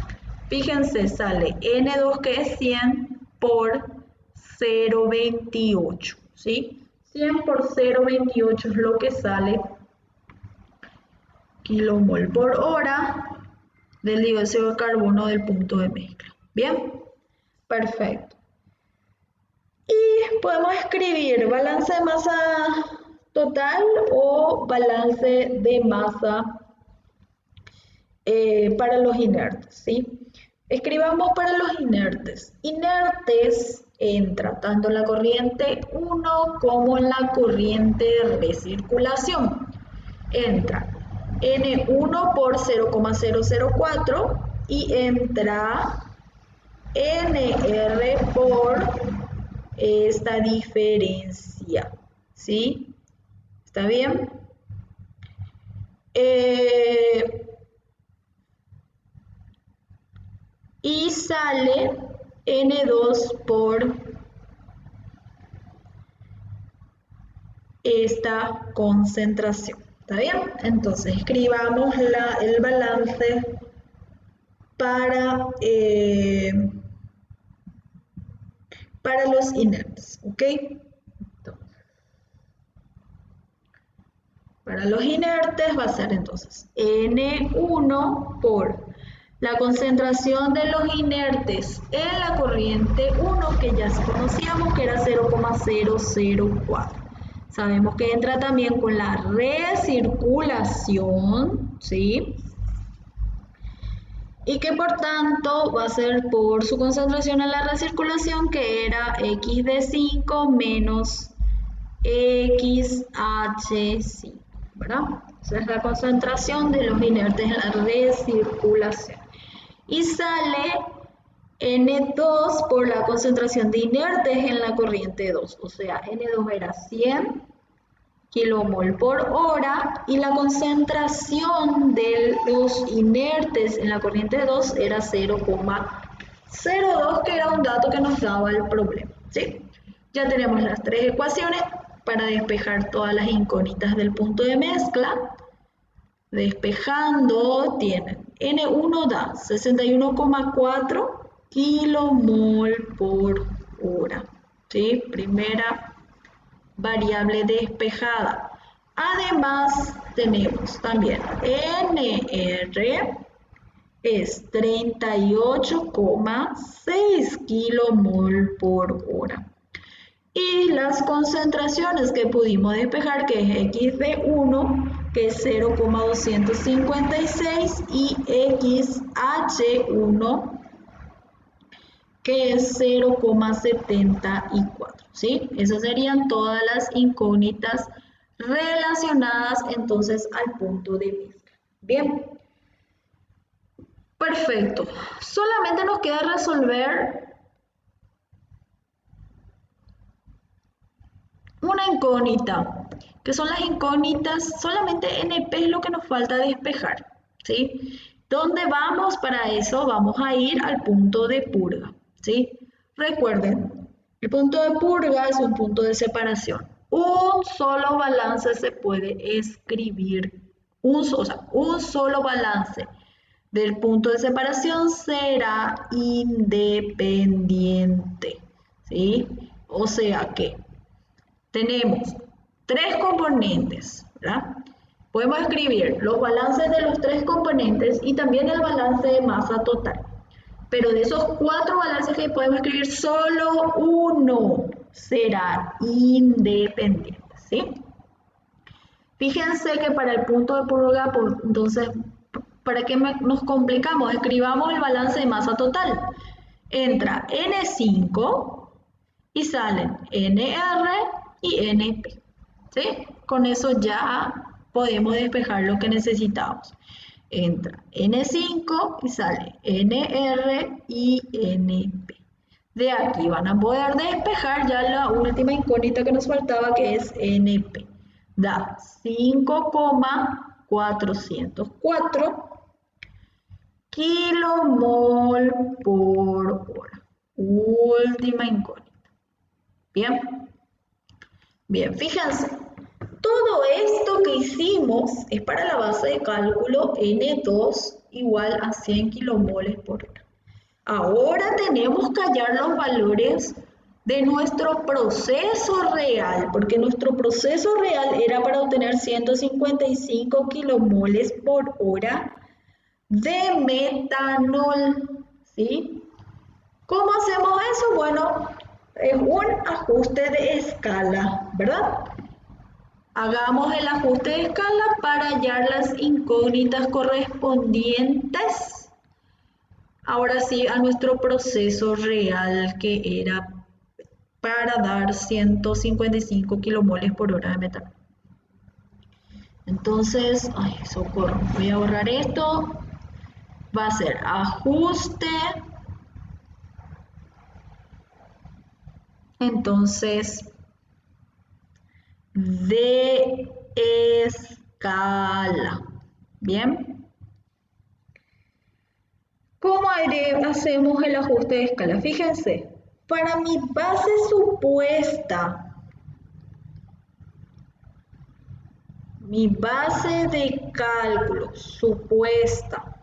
S1: Fíjense, sale N2, que es 100 por 0,28, ¿sí? 100 por 0,28 es lo que sale kilomol por hora del dióxido de carbono del punto de mezcla. Bien, perfecto. Y podemos escribir balance de masa total o balance de masa para los inertes, ¿sí? Escribamos para los inertes. Inertes entra tanto en la corriente 1 como en la corriente de recirculación. Entra N1 por 0,004 y entra NR por esta diferencia, ¿sí? ¿Está bien? Y sale N2 por esta concentración. ¿Está bien? Entonces escribamos el balance para los inertes. ¿Ok? Para los inertes va a ser entonces N1 por la concentración de los inertes en la corriente 1, que ya conocíamos que era 0,004. Sabemos que entra también con la recirculación, ¿sí? Y que por tanto va a ser por su concentración en la recirculación, que era X de 5 menos XH5, ¿verdad? Esa es la concentración de los inertes en la recirculación. Y sale N2 por la concentración de inertes en la corriente 2, o sea, N2 era 100 kilomol por hora y la concentración de los inertes en la corriente 2 era 0,02, que era un dato que nos daba el problema, ¿sí? Ya tenemos las tres ecuaciones para despejar todas las incógnitas del punto de mezcla. Despejando, tienen N1 da 61,4 kilomol por hora, ¿sí? Primera variable despejada. Además, tenemos también NR es 38,6 kilomol por hora. Y las concentraciones que pudimos despejar, que es X de 1, que es 0,256, y XH1, que es 0,74, ¿sí? Esas serían todas las incógnitas relacionadas entonces al punto de mezcla. Bien. Perfecto. Solamente nos queda resolver una incógnita, que son las incógnitas, solamente NP es lo que nos falta despejar, ¿sí? ¿Dónde vamos para eso? Vamos a ir al punto de purga, ¿sí? Recuerden, el punto de purga es un punto de separación. Un solo balance se puede escribir, un solo balance del punto de separación será independiente, ¿sí? O sea que tenemos tres componentes, ¿verdad? Podemos escribir los balances de los tres componentes y también el balance de masa total. Pero de esos cuatro balances que podemos escribir, solo uno será independiente, ¿sí? Fíjense que para el punto de purga, pues, entonces, ¿para qué nos complicamos? Escribamos el balance de masa total. Entra N5 y salen NR y NP, ¿sí? Con eso ya podemos despejar lo que necesitamos. Entra N5 y sale NR y NP. De aquí van a poder despejar ya la última incógnita que nos faltaba, que es NP. Da 5,404 kilomol por hora. Última incógnita. Bien. Bien, fíjense, todo esto que hicimos es para la base de cálculo N2 igual a 100 kilomoles por hora. Ahora tenemos que hallar los valores de nuestro proceso real, porque nuestro proceso real era para obtener 155 kilomoles por hora de metanol, ¿sí? ¿Cómo hacemos eso? Bueno, es un ajuste de escala, ¿verdad? Hagamos el ajuste de escala para hallar las incógnitas correspondientes. Ahora sí, a nuestro proceso real que era para dar 155 kilomoles por hora de metanol. Entonces, ay, socorro, voy a borrar esto. Va a ser ajuste. Entonces, de escala. Bien. ¿Cómo hacemos el ajuste de escala? Fíjense, para mi base supuesta, mi base de cálculo supuesta,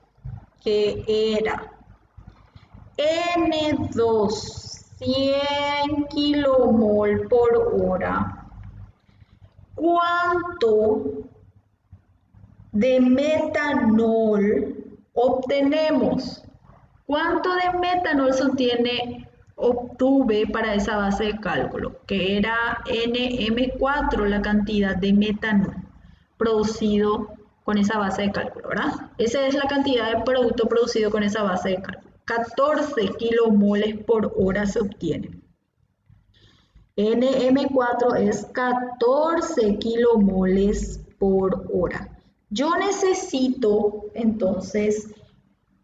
S1: que era N2, 100 kilomol por hora, ¿cuánto de metanol obtenemos? ¿Cuánto de metanol obtuve para esa base de cálculo? Que era NM4, la cantidad de metanol producido con esa base de cálculo, ¿verdad? Esa es la cantidad de producto producido con esa base de cálculo. 14 kilomoles por hora se obtiene. NM4 es 14 kilomoles por hora. Yo necesito entonces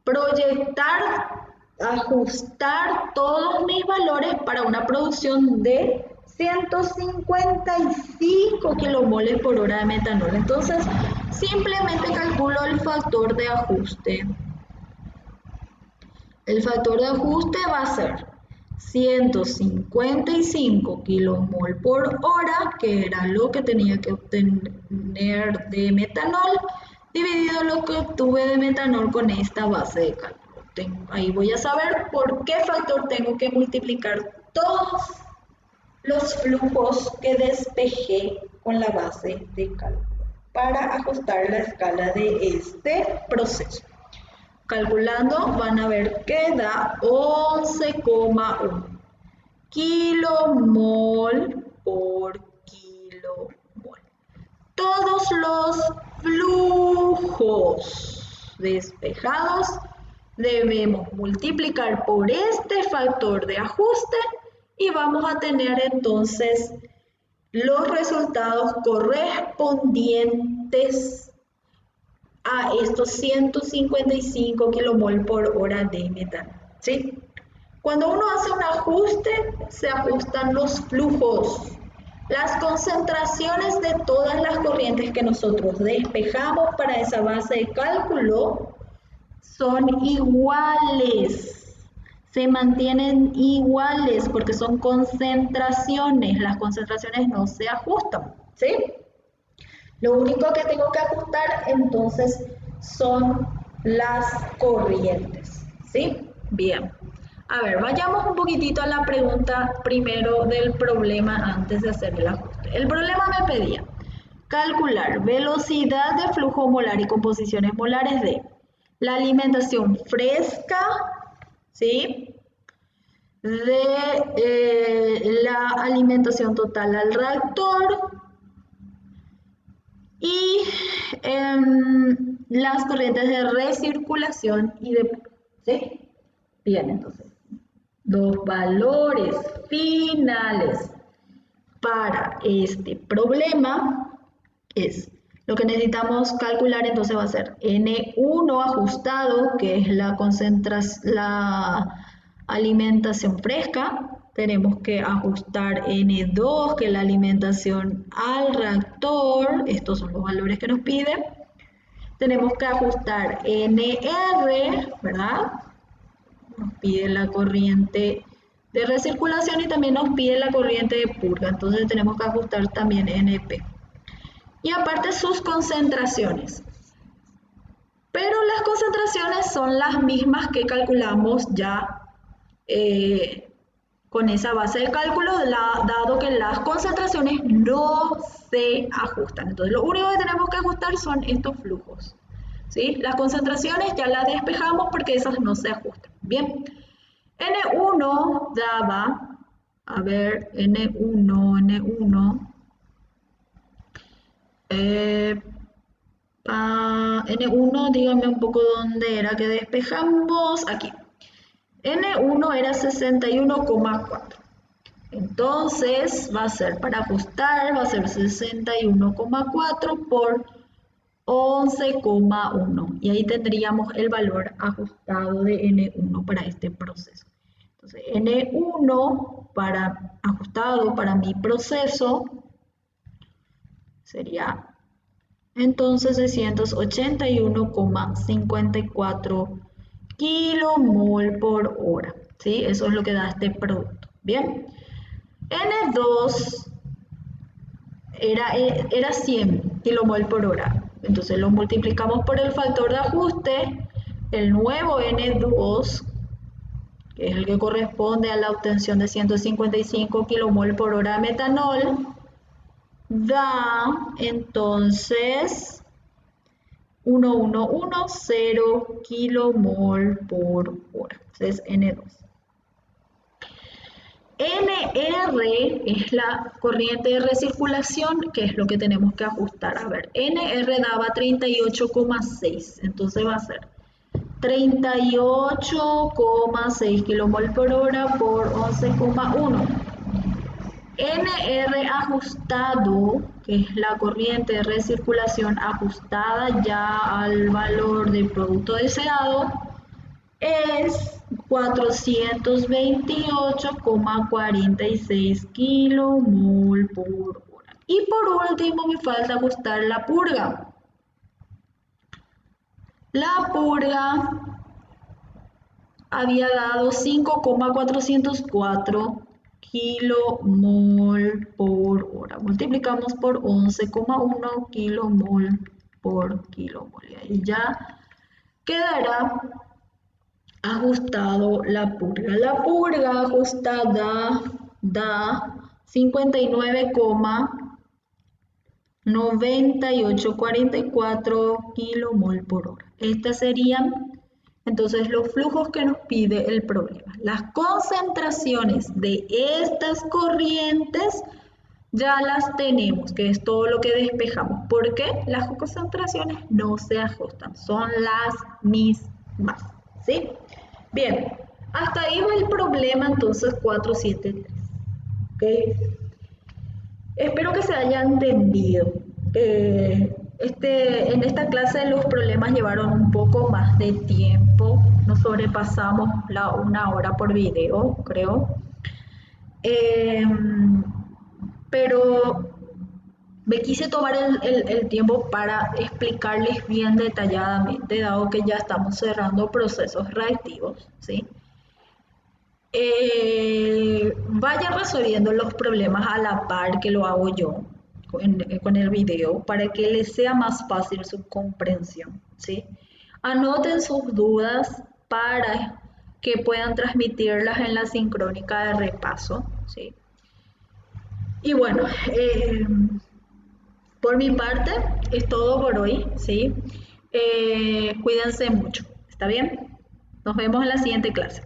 S1: proyectar, ajustar todos mis valores para una producción de 155 kilomoles por hora de metanol. Entonces, simplemente calculo el factor de ajuste. El factor de ajuste va a ser 155 kilomol por hora, que era lo que tenía que obtener de metanol, dividido lo que obtuve de metanol con esta base de cálculo. Ahí voy a saber por qué factor tengo que multiplicar todos los flujos que despejé con la base de cálculo para ajustar la escala de este proceso. Calculando van a ver que da 11,1 kilomol por kilomol. Todos los flujos despejados debemos multiplicar por este factor de ajuste y vamos a tener entonces los resultados correspondientes a estos 155 kilomol por hora de metanol, ¿sí? Cuando uno hace un ajuste, se ajustan los flujos. Las concentraciones de todas las corrientes que nosotros despejamos para esa base de cálculo son iguales. Se mantienen iguales porque son concentraciones. Las concentraciones no se ajustan, ¿sí? Lo único que tengo que ajustar entonces son las corrientes, ¿sí? Bien. A ver, vayamos un poquitito a la pregunta primero del problema antes de hacer el ajuste. El problema me pedía calcular velocidad de flujo molar y composiciones molares de la alimentación fresca, ¿sí? De la alimentación total al reactor y las corrientes de recirculación y de... ¿Sí? Bien, entonces, los valores finales para este problema es lo que necesitamos calcular, entonces va a ser N1 ajustado, que es la alimentación fresca. Tenemos que ajustar N2, que es la alimentación al reactor. Estos son los valores que nos pide. Tenemos que ajustar NR, ¿verdad? Nos pide la corriente de recirculación y también nos pide la corriente de purga. Entonces tenemos que ajustar también NP. Y aparte sus concentraciones. Pero las concentraciones son las mismas que calculamos ya con esa base de cálculo, dado que las concentraciones no se ajustan. Entonces lo único que tenemos que ajustar son estos flujos, ¿sí? Las concentraciones ya las despejamos porque esas no se ajustan. Bien, N1 daba, a ver, N1, N1, dígame un poco dónde era que despejamos. Aquí. N1 era 61,4. Entonces va a ser, para ajustar, va a ser 61,4 por 11,1. Y ahí tendríamos el valor ajustado de N1 para este proceso. Entonces, N1 ajustado para mi proceso sería entonces 681,54 kilomol por hora. ¿Sí? Eso es lo que da este producto. Bien. N2 era 100 kilomol por hora. Entonces lo multiplicamos por el factor de ajuste. El nuevo N2, que es el que corresponde a la obtención de 155 kilomol por hora de metanol, da entonces 1110 kilomol por hora. Entonces N2. NR es la corriente de recirculación, que es lo que tenemos que ajustar. A ver, NR daba 38,6, entonces va a ser 38,6 kilomol por hora por 11,1. NR ajustado, que es la corriente de recirculación ajustada ya al valor del producto deseado, es 428,46 kilomol por hora. Y por último me falta ajustar la purga. La purga había dado 5,404 kilomol por hora. Multiplicamos por 11,1 kilomol por kilomol. Y ahí ya quedará ajustado la purga. La purga ajustada da 59,9844 kilomol por hora. Estas serían entonces los flujos que nos pide el problema. Las concentraciones de estas corrientes ya las tenemos, que es todo lo que despejamos. ¿Por qué? Las concentraciones no se ajustan, son las mismas. ¿Sí? Bien, hasta ahí va el problema entonces 473. ¿Okay? Espero que se haya entendido. En esta clase los problemas llevaron un poco más de tiempo, nos sobrepasamos una hora por video, creo. Pero me quise tomar el tiempo para explicarles bien detalladamente, dado que ya estamos cerrando procesos reactivos, ¿sí? Vayan resolviendo los problemas a la par que lo hago yo con el video para que les sea más fácil su comprensión, ¿sí? Anoten sus dudas para que puedan transmitirlas en la sincrónica de repaso, ¿sí? Y bueno, por mi parte es todo por hoy, ¿sí? Cuídense mucho, ¿está bien? Nos vemos en la siguiente clase.